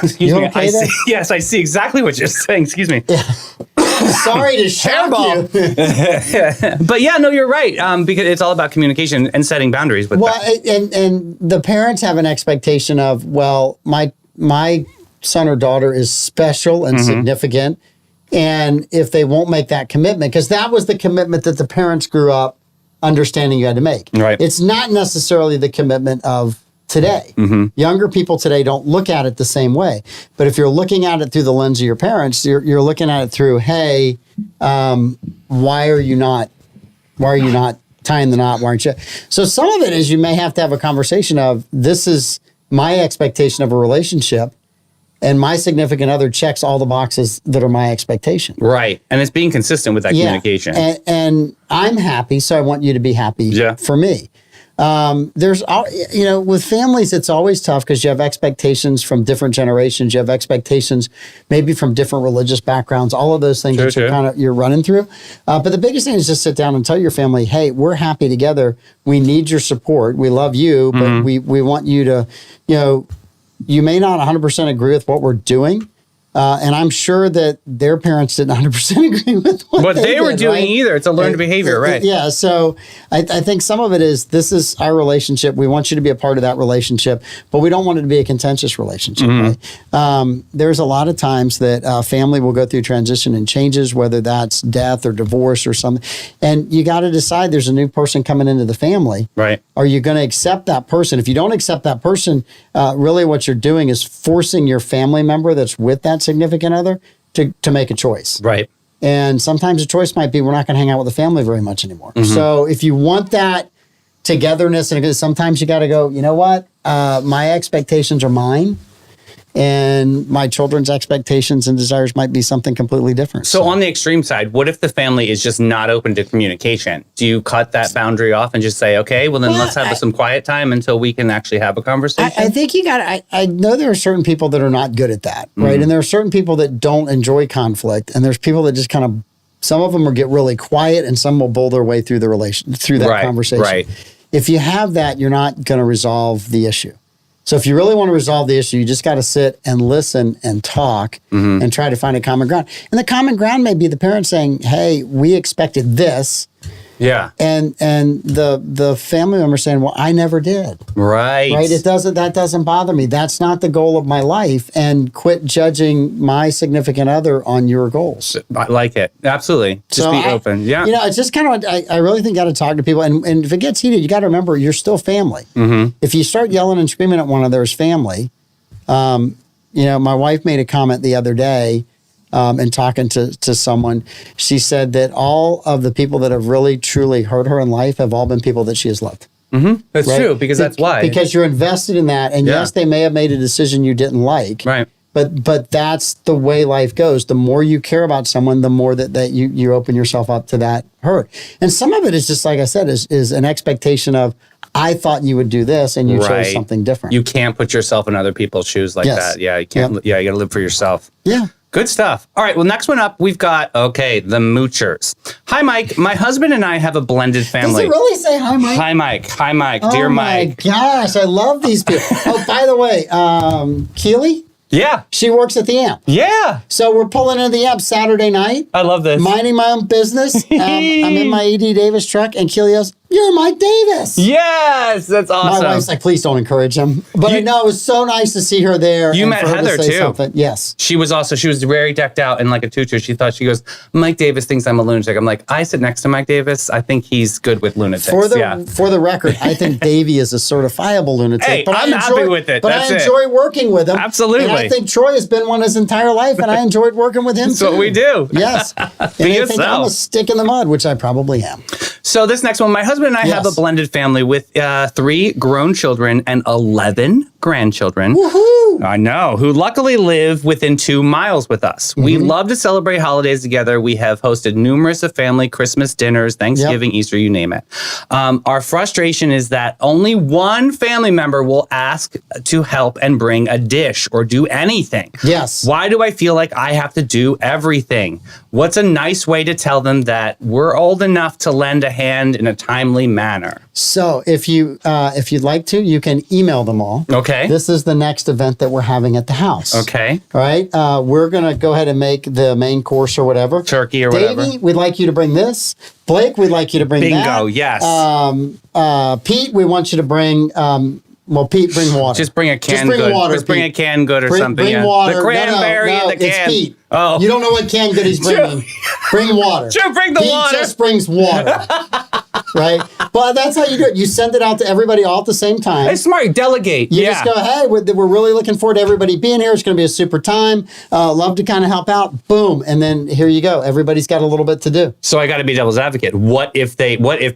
Excuse me.
Okay
Yes, I see exactly what you're saying. Excuse me.
Sorry to shock you.
But yeah, no, you're right. Because it's all about communication and setting boundaries with them.
And the parents have an expectation of, well, my son or daughter is special and significant. And if they won't make that commitment, because that was the commitment that the parents grew up understanding you had to make.
Right.
It's not necessarily the commitment of today. Younger people today don't look at it the same way. But if you're looking at it through the lens of your parents, you're looking at it through, hey, why are you not tying the knot? Why aren't you? So some of it is you may have to have a conversation of, this is my expectation of a relationship, and my significant other checks all the boxes that are my expectation.
Right. And it's being consistent with that communication.
And I'm happy, so I want you to be happy for me. There's, with families, it's always tough because you have expectations from different generations. You have expectations maybe from different religious backgrounds, all of those things that you're running through. But the biggest thing is just sit down and tell your family, hey, we're happy together. We need your support. We love you, but we want you to, you may not 100% agree with what we're doing. And I'm sure that their parents didn't 100% agree with what
they were doing
right?
either. It's a learned behavior, right?
Yeah. So I think some of it is, this is our relationship. We want you to be a part of that relationship, but we don't want it to be a contentious relationship. Right? There's a lot of times that family will go through transition and changes, whether that's death or divorce or something. And you got to decide, there's a new person coming into the family.
Right.
Are you going to accept that person? If you don't accept that person, really what you're doing is forcing your family member that's with that significant other to make a choice.
Right.
And sometimes the choice might be, we're not going to hang out with the family very much anymore. So if you want that togetherness, and sometimes you got to go, you know what? My expectations are mine, and my children's expectations and desires might be something completely different.
So on the extreme side, what if the family is just not open to communication? Do you cut that boundary off and just say, okay, well then let's have some quiet time until we can actually have a conversation?
I think you got. I know there are certain people that are not good at that, right? And there are certain people that don't enjoy conflict, and there's people that just kind of. Some of them will get really quiet, and some will bull their way through that conversation.
Right.
If you have that, you're not going to resolve the issue. So if you really want to resolve the issue, you just got to sit and listen and talk and try to find a common ground. And the common ground may be the parent saying, hey, we expected this.
Yeah.
And the family member saying, well, I never did.
Right.
Right. That doesn't bother me. That's not the goal of my life. And quit judging my significant other on your goals.
I like it. Absolutely. Just be open. Yeah.
It's just kind of, I really think you got to talk to people. And if it gets heated, you got to remember, you're still family. If you start yelling and screaming at one another's family, my wife made a comment the other day, and talking to someone, she said that all of the people that have really, truly hurt her in life have all been people that she has loved.
That's
right?
true, because that's why.
Because you're invested in that. And
Yeah.
yes, they may have made a decision you didn't like.
Right.
But that's the way life goes. The more you care about someone, the more that you open yourself up to that hurt. And some of it is just, like I said, is an expectation of, I thought you would do this and you chose something different.
You can't put yourself in other people's shoes like that. Yeah, you can't.
Yep.
Yeah, you got to live for yourself.
Yeah.
Good stuff. All right. Well, next one up, we've got, the Moochers. Hi, Mike. My husband and I have a blended
Does
family.
it really say hi, Mike?
Hi, Mike. Hi, Mike. Dear
Oh my
Mike.
gosh, I love these people. Oh, by the way, Keely,
Yeah.
she works at the Amp.
Yeah.
So we're pulling into the Amp Saturday night,
I love this.
minding my own business. I'm in my E.D. Davis truck, and Keely goes, "You're Mike Davis."
Yes. That's awesome.
My wife's like, "Please don't encourage him." But I know it was so nice to see her there.
You
and
met
for her to
Heather,
say
too.
something. Yes.
She was very decked out in like a tutu. She goes, Mike Davis thinks I'm a lunatic. I'm like, I sit next to Mike Davis. I think he's good with lunatics.
For the record, I think Davey is a certifiable lunatic.
Hey,
but
I'm happy with it.
But
That's
I
it.
enjoy working with him.
Absolutely.
And I think Troy has been one his entire life, and I enjoyed working with him
That's
too.
what we do.
Yes. And I
Be
think I'm a
yourself.
stick in the mud, which I probably am.
So this next one, my husband and I have a
Yes.
blended family with 3 grown children and 11 grandchildren.
Woohoo!
I know, who luckily live within 2 miles with us. We love to celebrate holidays together. We have hosted numerous of family Christmas dinners, Thanksgiving, Easter, you name it. Our frustration is that only one family member will ask to help and bring a dish or do anything.
Yes.
Why do I feel like I have to do everything? What's a nice way to tell them that we're old enough to lend a hand in a timely manner?
So if you'd like to, you can email them all.
Okay.
This is the next event that we're having at the house.
Okay.
All right. We're going to go ahead and make the main course or whatever.
Turkey or whatever.
Davey, we'd like you to bring this. Blake, we'd like you to bring that.
Bingo, yes.
Pete, we want you to bring, Pete, bring water.
Just bring a canned
Just bring
good.
water,
Just bring
Pete.
a canned good or something.
Bring
yeah.
water.
The cranberry
no,
and the can.
It's Pete.
Oh.
You don't know what canned good he's bringing. Bring water.
Sure, bring the
Pete
water.
just brings water. Right? But that's how you do it. You send it out to everybody all at the same time.
It's smart. Delegate.
You just go, hey, we're really looking forward to everybody being here. It's going to be a super time. Love to kind of help out. Boom. And then here you go. Everybody's got a little bit to do.
So I got to be devil's advocate. What if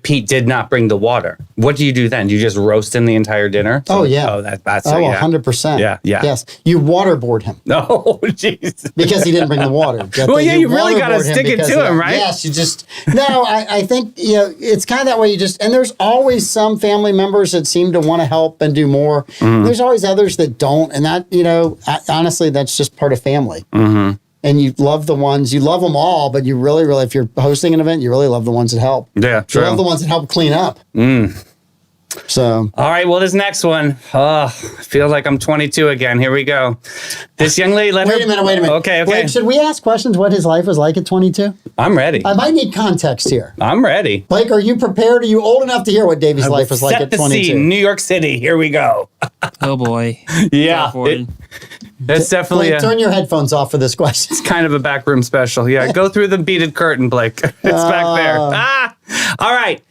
Pete did not bring the water? What do you do then? Do you just roast him the entire dinner?
Oh, yeah.
Oh, that's
Oh,
yeah.
100%.
Yeah, yeah.
Yes. You waterboard him
No, jeez.
because he didn't bring the water.
Well, yeah, you really gotta
waterboard him
stick it
because
to
of
him,
that.
right?
Yes, you just, no, I think, it's kind of that way. And there's always some family members that seem to want to help and do more. There's always others that don't. And that, honestly, that's just part of family. And you love you love them all, but you really, if you're hosting an event, you really love the ones that help.
Yeah, true.
You love the ones that help clean up. So.
All right, well, this next one, I feel like I'm 22 again. Here we go. This young lady let
Wait a minute.
Okay.
Blake, should we ask questions what his life was like at 22?
I'm ready.
I might need context here.
I'm ready.
Blake, are you prepared? Are you old enough to hear what Davey's life was like
Set
at
the
22?
scene. New York City. Here we go.
Oh boy.
Yeah.
Go for it.
That's definitely
Blake, turn your headphones off for this question.
kind of a backroom special. Yeah, go through the beaded curtain, Blake. It's back there. All right.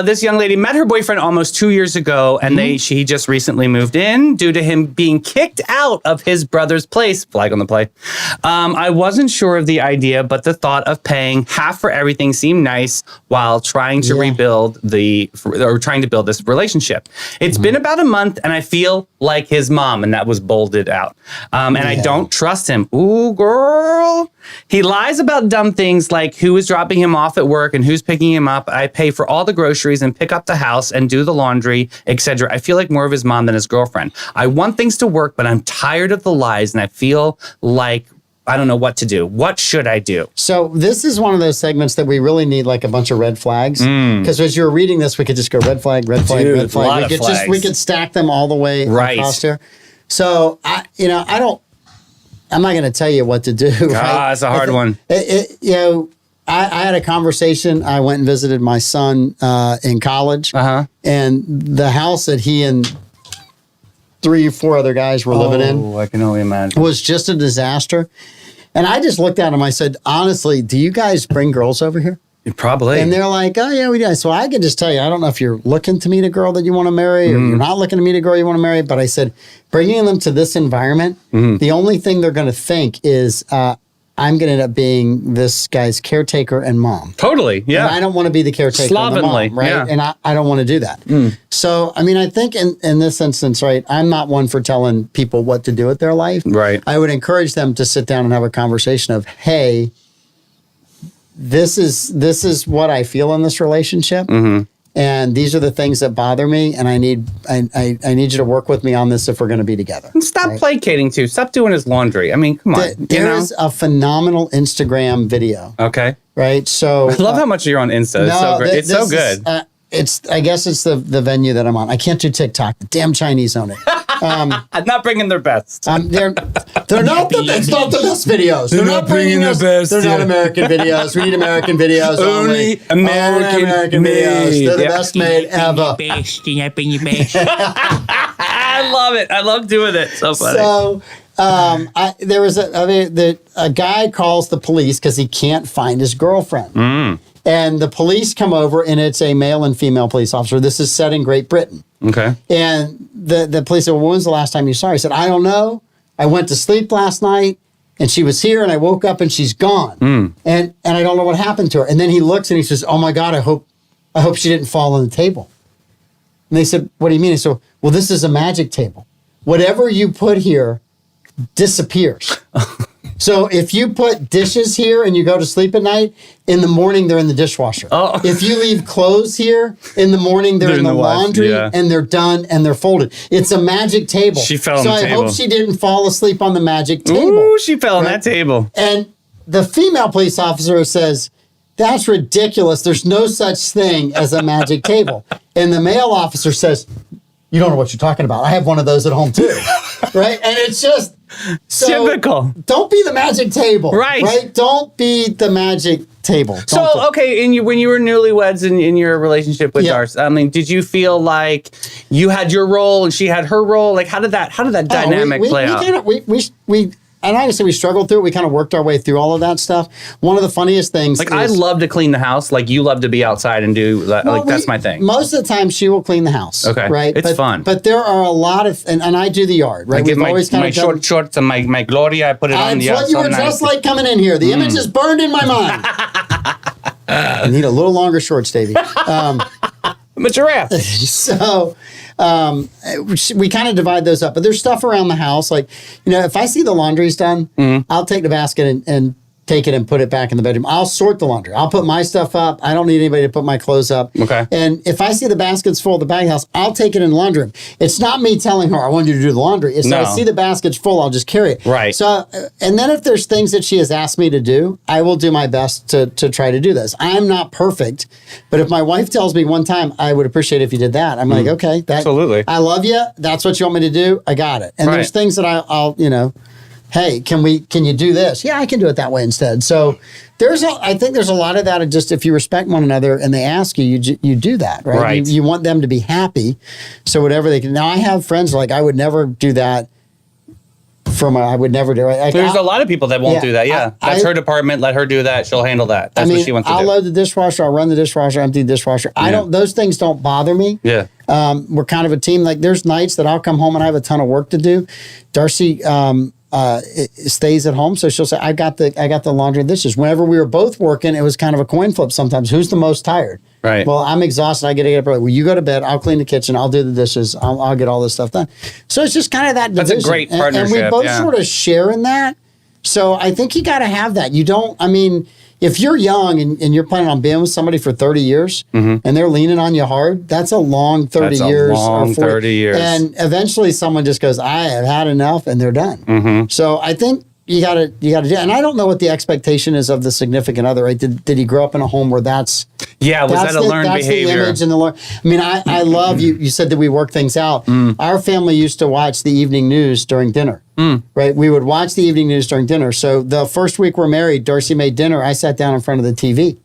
This young lady met her boyfriend almost 2 years ago, and she just recently moved in due to him being kicked out of his brother's place. Flag on the play. I wasn't sure of the idea, but the thought of paying half for everything seemed nice while trying to build this relationship. It's been about a month, and I feel like his mom, and that was bolded out. And I don't trust him. Ooh, girl. He lies about dumb things like who is dropping him off at work and who's picking him up. I pay for all the groceries and pick up the house and do the laundry, etc. I feel like more of his mom than his girlfriend. I want things to work, but I'm tired of the lies and I feel like I don't know what to do. What should I do?
So this is one of those segments that we really need like a bunch of red flags. Because as you're reading this, we could just go red flag, red flag,
Dude,
red flag.
a lot of
We could stack them all the way across here. So I'm not going to tell you what to do. Right?
It's a hard one.
I had a conversation. I went and visited my son in college, and the house that he and 3 or 4 other guys were living in
I can only imagine.
was just a disaster. And I just looked at him. I said, honestly, do you guys bring girls over here?
Probably.
And they're like, oh, yeah, we do. So I can just tell you, I don't know if you're looking to meet a girl that you want to marry or you're not looking to meet a girl you want to marry. But I said, bringing them to this environment, the only thing they're going to think is, I'm going to end up being this guy's caretaker and mom.
Totally. Yeah.
And I don't want to be the caretaker and the
Slovenly,
mom, right?
yeah.
And I don't want to do that. So, I mean, I think in this instance, right, I'm not one for telling people what to do with their life.
Right.
I would encourage them to sit down and have a conversation of, hey, this is what I feel in this relationship. And these are the things that bother me, and I need you to work with me on this if we're going to be together.
And stop placating too. Stop doing his laundry. I mean, come on.
There is a phenomenal Instagram video.
Okay.
Right. So
I love how much you're on Insta. It's so great. It's so good.
I guess it's the venue that I'm on. I can't do TikTok. The damn Chinese own it.
I'm not bringing their best.
They're not it's not the best videos. They're not bringing
the best.
They're not American videos. We need American videos only.
American
videos. They're the best made ever.
I love it. I love doing it. So funny.
So there was a guy calls the police because he can't find his girlfriend. And the police come over, and it's a male and female police officer. This is set in Great Britain.
Okay.
And the police said, well, when was the last time you saw her? He said, I don't know. I went to sleep last night, and she was here, and I woke up, and she's gone. And I don't know what happened to her. And then he looks, and he says, oh, my God, I hope she didn't fall on the table. And they said, what do you mean? He said, well, this is a magic table. Whatever you put here disappears. So if you put dishes here and you go to sleep at night, in the morning they're in the dishwasher.
Oh.
If you leave clothes here, in the morning they're in the laundry, and they're done and they're folded. It's a magic table.
She fell on
so
the table.
I hope she didn't fall asleep on the magic table.
Ooh, she fell on that table.
And the female police officer says, that's ridiculous. There's no such thing as a magic table. And the male officer says, you don't know what you're talking about. I have one of those at home too. Right? And it's just
typical.
Don't be the magic table. Right? Don't be the magic table.
Okay, when you were newlyweds in your relationship with Darcy, I mean, did you feel like you had your role and she had her role? Like, how did that dynamic play out?
And obviously we struggled through it. We kind of worked our way through all of that stuff. One of the funniest things
I love to clean the house. Like, you love to be outside and do that's my thing.
Most of the time she will clean the house.
Okay.
Right?
It's fun.
But there are a lot of, and I do the yard, right?
I give my short shorts and my Gloria, I put it on the
what you were just like coming in here. The image is burned in my mind. I need a little longer shorts, Davey.
I'm a giraffe.
So we kind of divide those up. But there's stuff around the house. Like, if I see the laundry's done, I'll take the basket and take it and put it back in the bedroom. I'll sort the laundry. I'll put my stuff up. I don't need anybody to put my clothes up.
Okay.
And if I see the basket's full of the bag house, I'll take it in the laundry room. It's not me telling her, I want you to do the laundry. It's I see the basket's full, I'll just carry it.
Right.
So, and then if there's things that she has asked me to do, I will do my best to try to do this. I'm not perfect, but if my wife tells me one time, I would appreciate if you did that. I'm like, okay,
absolutely.
I love you. That's what you want me to do. I got it. And there's things that I'll hey, can you do this? Yeah, I can do it that way instead. So I think there's a lot of that. Just if you respect one another and they ask you, you do that, right?
Right.
You want them to be happy. So whatever they can. Now I have friends like I would never do that. I would never do it.
There's a lot of people that won't do that. Yeah, that's her department. Let her do that. She'll handle that. That's what she wants to do.
I'll load the dishwasher. I'll run the dishwasher. Empty the dishwasher. Those things don't bother me.
Yeah.
We're kind of a team. Like there's nights that I'll come home and I have a ton of work to do. Darcy stays at home, so she'll say, I got the laundry and dishes. Whenever we were both working, it was kind of a coin flip sometimes. Who's the most tired?
Right.
Well, I'm exhausted. I get to get up early. Well, you go to bed. I'll clean the kitchen. I'll do the dishes. I'll get all this stuff done. So it's just kind of that division.
That's a great partnership.
And we both sort of share in that. So I think you got to have that. If you're young and you're planning on being with somebody for 30 years and they're leaning on you hard, that's a long 30 years.
That's a long 30 years.
And eventually someone just goes, I have had enough, and they're done. So I think you got to do it. And I don't know what the expectation is of the significant other, right? Did he grow up in a home where was that a learned behavior? The image and I love you. You said that we work things out. Our family used to watch the evening news during dinner. Right? We would watch the evening news during dinner. So the first week we're married, Darcy made dinner. I sat down in front of the TV.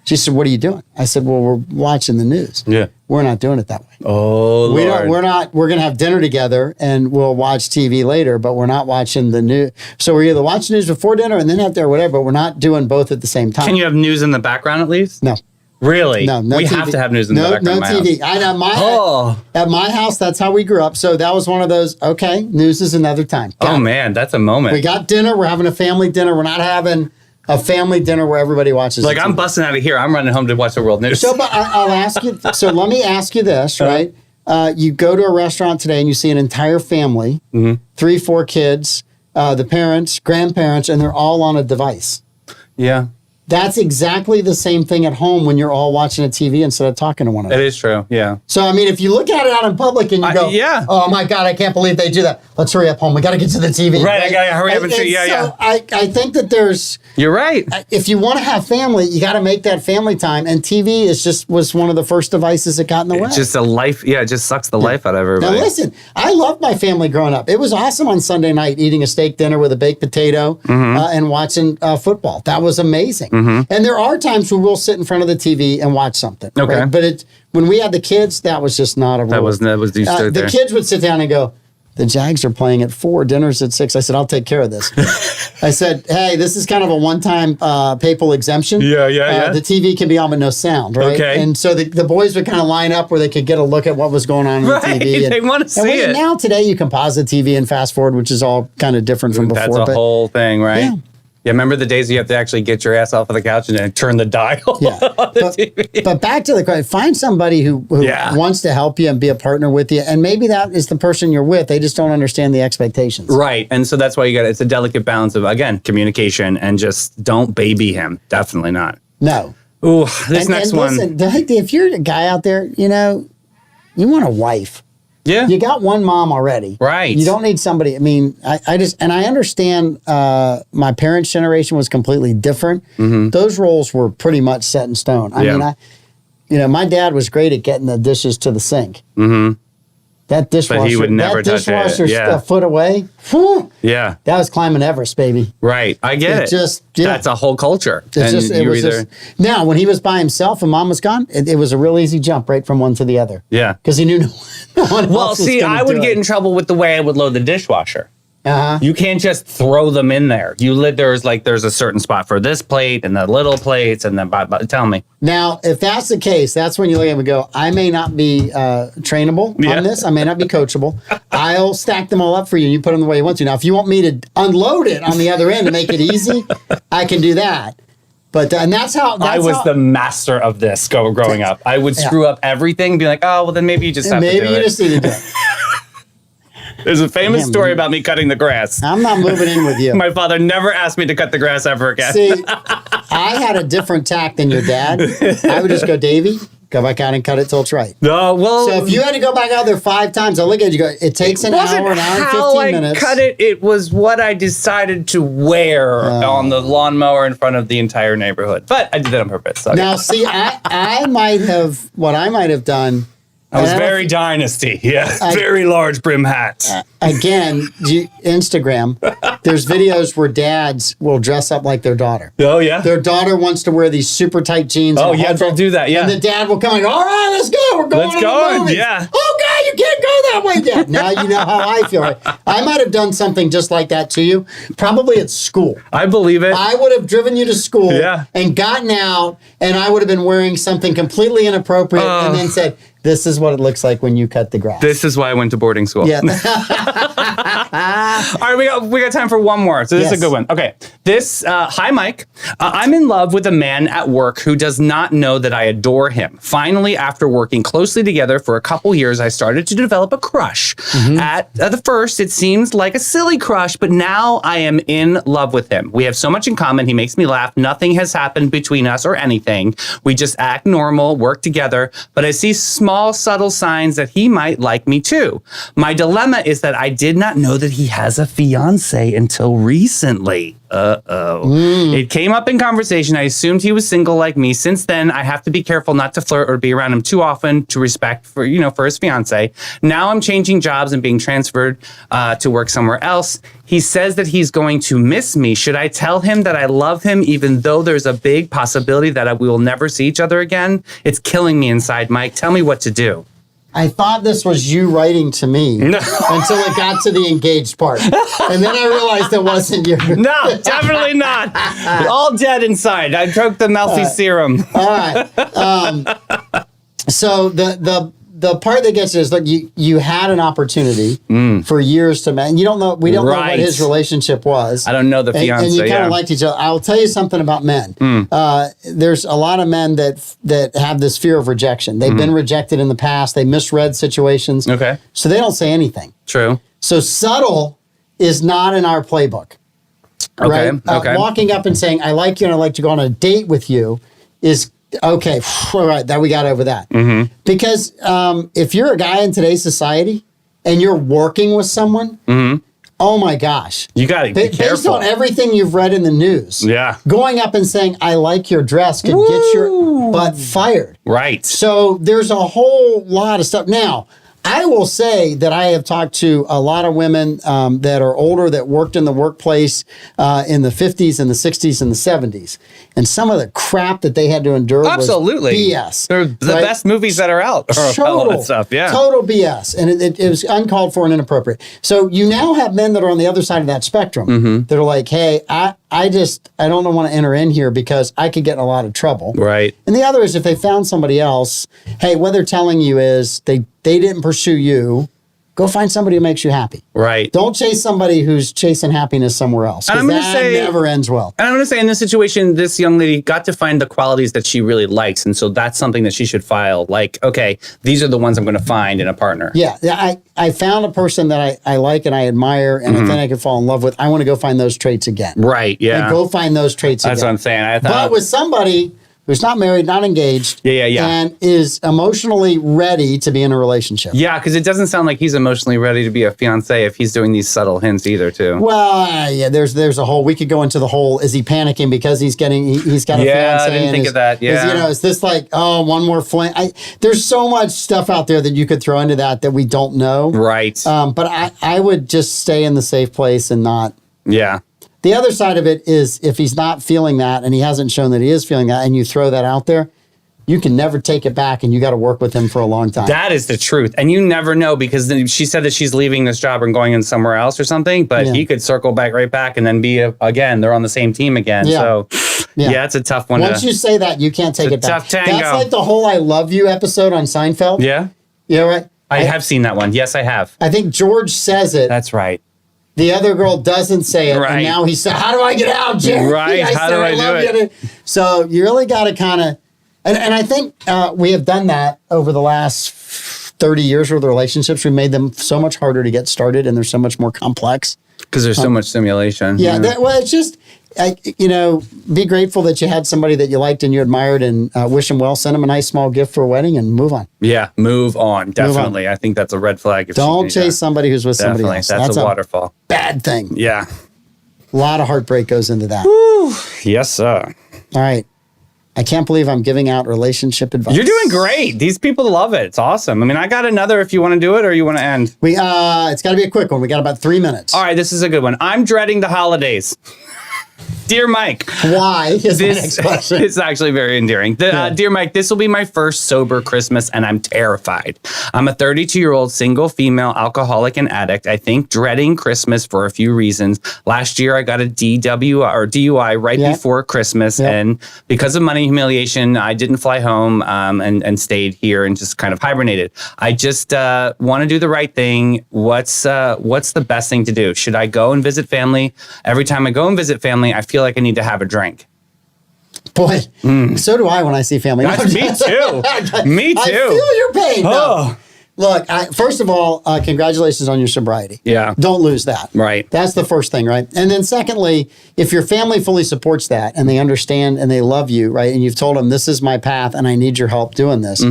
She said, what are you doing? I said, well, we're watching the news.
Yeah.
We're not doing it that way.
Oh, Lord.
We're going to have dinner together and we'll watch TV later, but we're not watching the news. So we're either watching news before dinner and then after or whatever, but we're not doing both at the same time.
Can you have news in the background at least?
No.
Really?
No
we
TV.
have to have news in the
no
background.
No TV. I know at my house, that's how we grew up. So that was one of those, okay, news is another time.
Oh, man, that's a moment.
We got dinner. We're having a family dinner. We're not having a family dinner where everybody watches.
Like, I'm busting out of here. I'm running home to watch the world news.
So, but I'll ask you. So let me ask you this, right? You go to a restaurant today and you see an entire family, 3-4 kids, the parents, grandparents, and they're all on a device.
Yeah.
That's exactly the same thing at home when you're all watching a TV instead of talking to one another.
It is true. Yeah.
So, I mean, if you look at it out in public and you go,
yeah.
oh my God, I can't believe they do that. Let's hurry up home. We got to get to the TV.
Right. I got to hurry up and see.
So I think that there's,
you're right.
if you want to have family, you got to make that family time. And TV was one of the first devices that got in the way.
It's just a life. Yeah. It just sucks the life out of everybody.
Now, listen, I loved my family growing up. It was awesome on Sunday night eating a steak dinner with a baked potato and watching football. That was amazing. And there are times where we'll sit in front of the TV and watch something.
Okay.
Right? But when we had the kids, that was just not a rule.
That was
the kids would sit down and go, the Jags are playing at 4, dinner's at 6. I said, I'll take care of this. I said, hey, this is kind of a one-time papal exemption.
Yeah.
The TV can be on but no sound, right?
Okay.
And so the boys would kind of line up where they could get a look at what was going on the TV. And,
they want to see it.
Now today you can pause the TV and fast forward, which is all kind of different from before.
That's a whole thing, right?
Yeah.
Yeah, remember the days you have to actually get your ass off of the couch and then turn the dial
Yeah.
on the TV?
But back to the question, find somebody who wants to help you and be a partner with you. And maybe that is the person you're with. They just don't understand the expectations.
Right. And so that's why it's a delicate balance of, again, communication and just don't baby him. Definitely not.
No.
Ooh, next one.
Listen, if you're a guy out there, you want a wife.
Yeah.
You got one mom already.
Right.
You don't need somebody. I mean, I understand my parents' generation was completely different. Those roles were pretty much set in stone. I mean, my dad was great at getting the dishes to the sink. That dishwasher,
but he would never touch it.
dishwasher's
Yeah.
a foot away. Whew,
Yeah.
that was climbing Everest, baby.
Right. I get it. That's a whole culture.
Now, when he was by himself and mom was gone, it was a real easy jump right from one to the other.
Yeah.
Because he knew no one
Well,
else was
see,
gonna
I would
do
get
it.
in trouble with the way I would load the dishwasher.
Uh-huh.
You can't just throw them in there. There's a certain spot for this plate and the little plates and then tell me.
Now, if that's the case, that's when you look at him and go, I may not be trainable on this. I may not be coachable. I'll stack them all up for you and you put them the way you want to. Now, if you want me to unload it on the other end to make it easy, I can do that. But and that's how
I was the master of this growing up. I would screw up everything and be like, oh, well, then maybe you just have to do it.
Maybe you just need to do it.
There's a famous story about me cutting the grass.
I'm not moving in with you.
My father never asked me to cut the grass ever again.
See, I had a different tack than your dad. I would just go, Davey, go back out and cut it till it's right.
No, well.
So if you had to go back out there 5 times, I'll look at you and go, it takes an hour and 15 minutes.
Cut it. It was what I decided to wear on the lawnmower in front of the entire neighborhood. But I did that on purpose. So
Now, see, I might have done.
I was very dynasty. Yeah. Very large brim hats.
Again, Instagram, there's videos where dads will dress up like their daughter.
Oh, yeah.
Their daughter wants to wear these super tight jeans.
Oh, yeah, they'll do that, yeah.
And the dad will come and go, all right, let's go. We're going to the movies.
Yeah.
Oh, God, you can't go that way, Dad. Now you know how I feel. Right? I might have done something just like that to you, probably at school.
I believe it.
I would have driven you to school
Yeah.
and gotten out, and I would have been wearing something completely inappropriate and then said, this is what it looks like when you cut the grass.
This is why I went to boarding school.
Yeah.
All right, we got time for one more. So this is a good one. Okay. Hi, Mike. I'm in love with a man at work who does not know that I adore him. Finally, after working closely together for a couple years, I started to develop a crush. At the first, it seems like a silly crush, but now I am in love with him. We have so much in common. He makes me laugh. Nothing has happened between us or anything. We just act normal, work together, but I see small, subtle signs that he might like me too. My dilemma is that I did not know that he has a fiance until recently. It came up in conversation. I assumed he was single like me. Since then, I have to be careful not to flirt or be around him too often to respect for his fiance. Now I'm changing jobs and being transferred to work somewhere else. He says that he's going to miss me. Should I tell him that I love him even though there's a big possibility that we will never see each other again? It's killing me inside, Mike. Tell me what to do.
I thought this was you writing to me until it got to the engaged part. And then I realized it wasn't you.
No, definitely not. All dead inside. I took the Melfi serum.
All right. So the part that gets it is, look, you had an opportunity for years to and you don't know, we don't know what his relationship was.
I don't know the fiance.
And you kind of liked each other. I'll tell you something about men. There's a lot of men that have this fear of rejection. They've been rejected in the past. They misread situations.
Okay.
So they don't say anything.
True.
So subtle is not in our playbook.
Okay.
Right?
Okay.
Walking up and saying, I like you and I'd like to go on a date with you is okay. All right. That we got over that. Because if you're a guy in today's society and you're working with someone, oh my gosh.
You got to be careful.
Based on everything you've read in the news, going up and saying, I like your dress could get your butt fired.
Right.
So there's a whole lot of stuff. Now, I will say that I have talked to a lot of women that are older that worked in the workplace in the 50s and the 60s and the 70s. And some of the crap that they had to endure was BS.
They're the best movies that are out. All that stuff. Yeah.
Total BS. And it was uncalled for and inappropriate. So you now have men that are on the other side of that spectrum that are like, hey, I don't want to enter in here because I could get in a lot of trouble.
Right.
And the other is if they found somebody else, hey, what they're telling you is they didn't pursue you. Go find somebody who makes you happy.
Right.
Don't chase somebody who's chasing happiness somewhere else.
And I'm going to say
never ends well.
And I'm going to say in this situation, this young lady got to find the qualities that she really likes. And so that's something that she should file. Like, okay, these are the ones I'm going to find in a partner.
Yeah. I found a person that I like and I admire and I think I could fall in love with. I want to go find those traits again.
Right. Yeah.
And go find those traits again.
That's what I'm saying.
But with somebody who's not married, not engaged, and is emotionally ready to be in a relationship.
Yeah, because it doesn't sound like he's emotionally ready to be a fiance if he's doing these subtle hints either, too.
Well, yeah, there's a whole, we could go into the whole, is he panicking because he's got a fiance?
Yeah, I didn't think of that, yeah.
Is this like, oh, one more fling? There's so much stuff out there that you could throw into that we don't know.
Right.
But I would just stay in the safe place and not.
Yeah.
The other side of it is if he's not feeling that and he hasn't shown that he is feeling that and you throw that out there, you can never take it back and you got to work with him for a long time.
That is the truth. And you never know because then she said that she's leaving this job and going in somewhere else or something, but he could circle back right back and then again, they're on the same team again. Yeah. So yeah, it's a tough one.
Once you say that, you can't take it back.
Tough tango.
That's like the whole I Love You episode on Seinfeld.
Yeah.
Yeah, right.
I have seen that one. Yes, I have.
I think George says it.
That's right.
The other girl doesn't say it,
right.
And now he said, how do I get out, Jerry?
Right, how do I do it?
So you really got to kind of, and I think we have done that over the last 30 years with the relationships. We made them so much harder to get started, and they're so much more complex.
Because there's so much stimulation.
Yeah, it's just, be grateful that you had somebody that you liked and you admired and wish them well. Send them a nice small gift for a wedding and move on.
Yeah, move on. Definitely. I think that's a red flag.
Don't chase somebody who's with somebody else.
That's a waterfall.
Bad thing.
Yeah.
A lot of heartbreak goes into that.
Whew. Yes, sir.
All right. I can't believe I'm giving out relationship advice.
You're doing great. These people love it. It's awesome. I mean, I got another if you want to do it or you want to end.
It's got to be a quick one. We got about 3 minutes.
All right, this is a good one. I'm dreading the holidays. Dear Mike.
Why is this next question?
It's actually very endearing. Dear Mike, this will be my first sober Christmas and I'm terrified. I'm a 32-year-old single female alcoholic and addict. I think dreading Christmas for a few reasons. Last year, I got a DUI right before Christmas. And because of money humiliation, I didn't fly home and stayed here and just kind of hibernated. I just want to do the right thing. What's the best thing to do? Should I go and visit family? Every time I go and visit family, I feel like I need to have a drink.
Boy, so do I when I see family.
Me too. Me too.
I feel your pain.
Oh.
No. Look, first of all, congratulations on your sobriety.
Yeah.
Don't lose that.
Right.
That's the first thing, right? And then secondly, if your family fully supports that and they understand and they love you, right, and you've told them this is my path and I need your help doing this,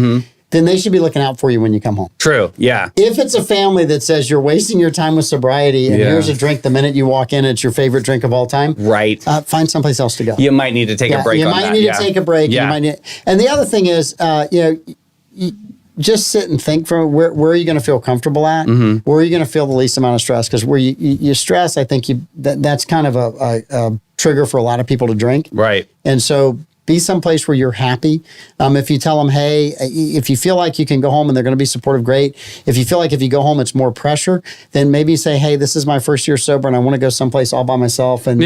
then they should be looking out for you when you come home.
True. Yeah.
If it's a family that says you're wasting your time with sobriety and here's a drink the minute you walk in, it's your favorite drink of all time.
Right.
Find someplace else to go.
You might need to take a break on that.
You might need to take a break.
Yeah.
And the other thing is, you just sit and think for where are you going to feel comfortable at? Where are you going to feel the least amount of stress? Because where you stress, I think that's kind of a trigger for a lot of people to drink.
Right.
And so Be someplace where you're happy. If you tell them, hey, if you feel like you can go home and they're going to be supportive, great. If you feel like if you go home, it's more pressure, then maybe say, hey, this is my first year sober and I want to go someplace all by myself and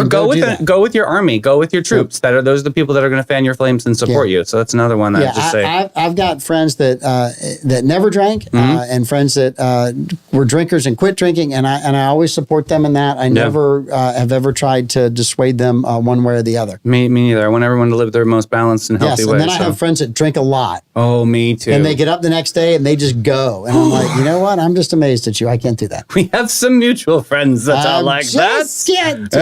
go with your army, go with your troops. Those are the people that are going to fan your flames and support you. So that's another one that I just say.
I've got friends that never drank and friends that were drinkers and quit drinking, and I always support them in that. I never have ever tried to dissuade them one way or the other.
Me neither. I want everyone to live their most balanced and healthy way.
And then I have friends that drink a lot.
Oh, me too.
And they get up the next day and they just go, and I'm like, you know what? I'm just amazed at you. I can't do that.
We have some mutual friends that are like that.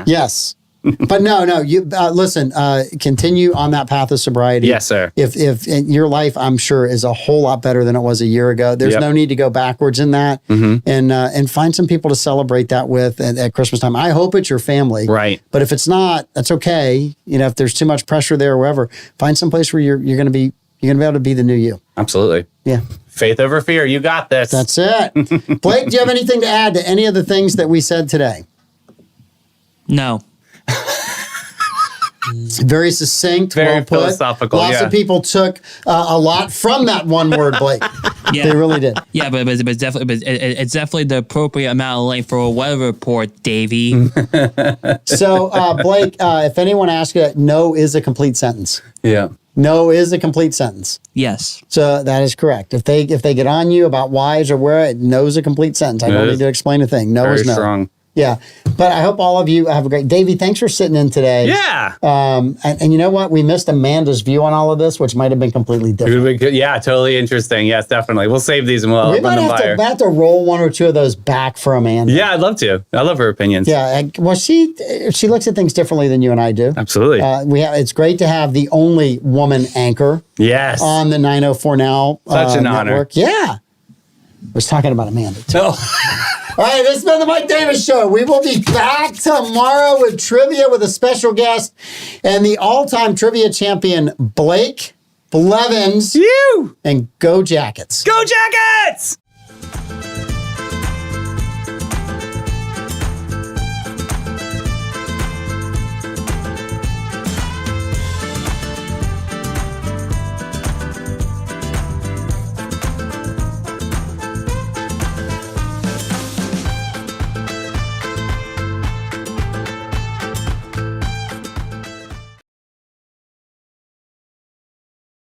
Yes. But no, you listen, continue on that path of sobriety.
Yes, sir.
If your life, I'm sure, is a whole lot better than it was a year ago. There's no need to go backwards in that. And find some people to celebrate that with at Christmas time. I hope it's your family.
Right.
But if it's not, that's okay. You know, if there's too much pressure there or wherever, find some place where you're going to be able to be the new you.
Absolutely.
Yeah.
Faith over fear. You got this.
That's it. Blake, do you have anything to add to any of the things that we said today?
No.
Very succinct,
very
well put.
philosophical.
Lots of people took a lot from that one word, Blake.
Yeah.
They really did.
Yeah, but it's definitely the appropriate amount of length for a weather report, Davey.
So, Blake, if anyone asks you, no is a complete sentence.
Yeah.
No is a complete sentence.
Yes.
So that is correct. If they get on you about whys or where, no is a complete sentence. I don't need to explain a thing. No
very
is no.
Strong.
Yeah. But I hope all of you have a great... Davey, thanks for sitting in today.
Yeah.
And you know what? We missed Amanda's view on all of this, which might have been completely different.
Yeah, totally interesting. Yes, definitely. We'll save these and we'll
We
run
might
them by her.
have to roll one or two of those back for Amanda.
Yeah, I'd love to. I love her opinions.
Yeah. Well, she looks at things differently than you and I do.
Absolutely.
It's great to have the only woman anchor
on
the 904 Now
Such an
network.
honor.
Yeah. I was talking about Amanda, too.
Oh.
All right, this has been the Mike Davis Show. We will be back tomorrow with trivia with a special guest and the all-time trivia champion, Blake Blevins.
You!
And go Jackets.
Go Jackets!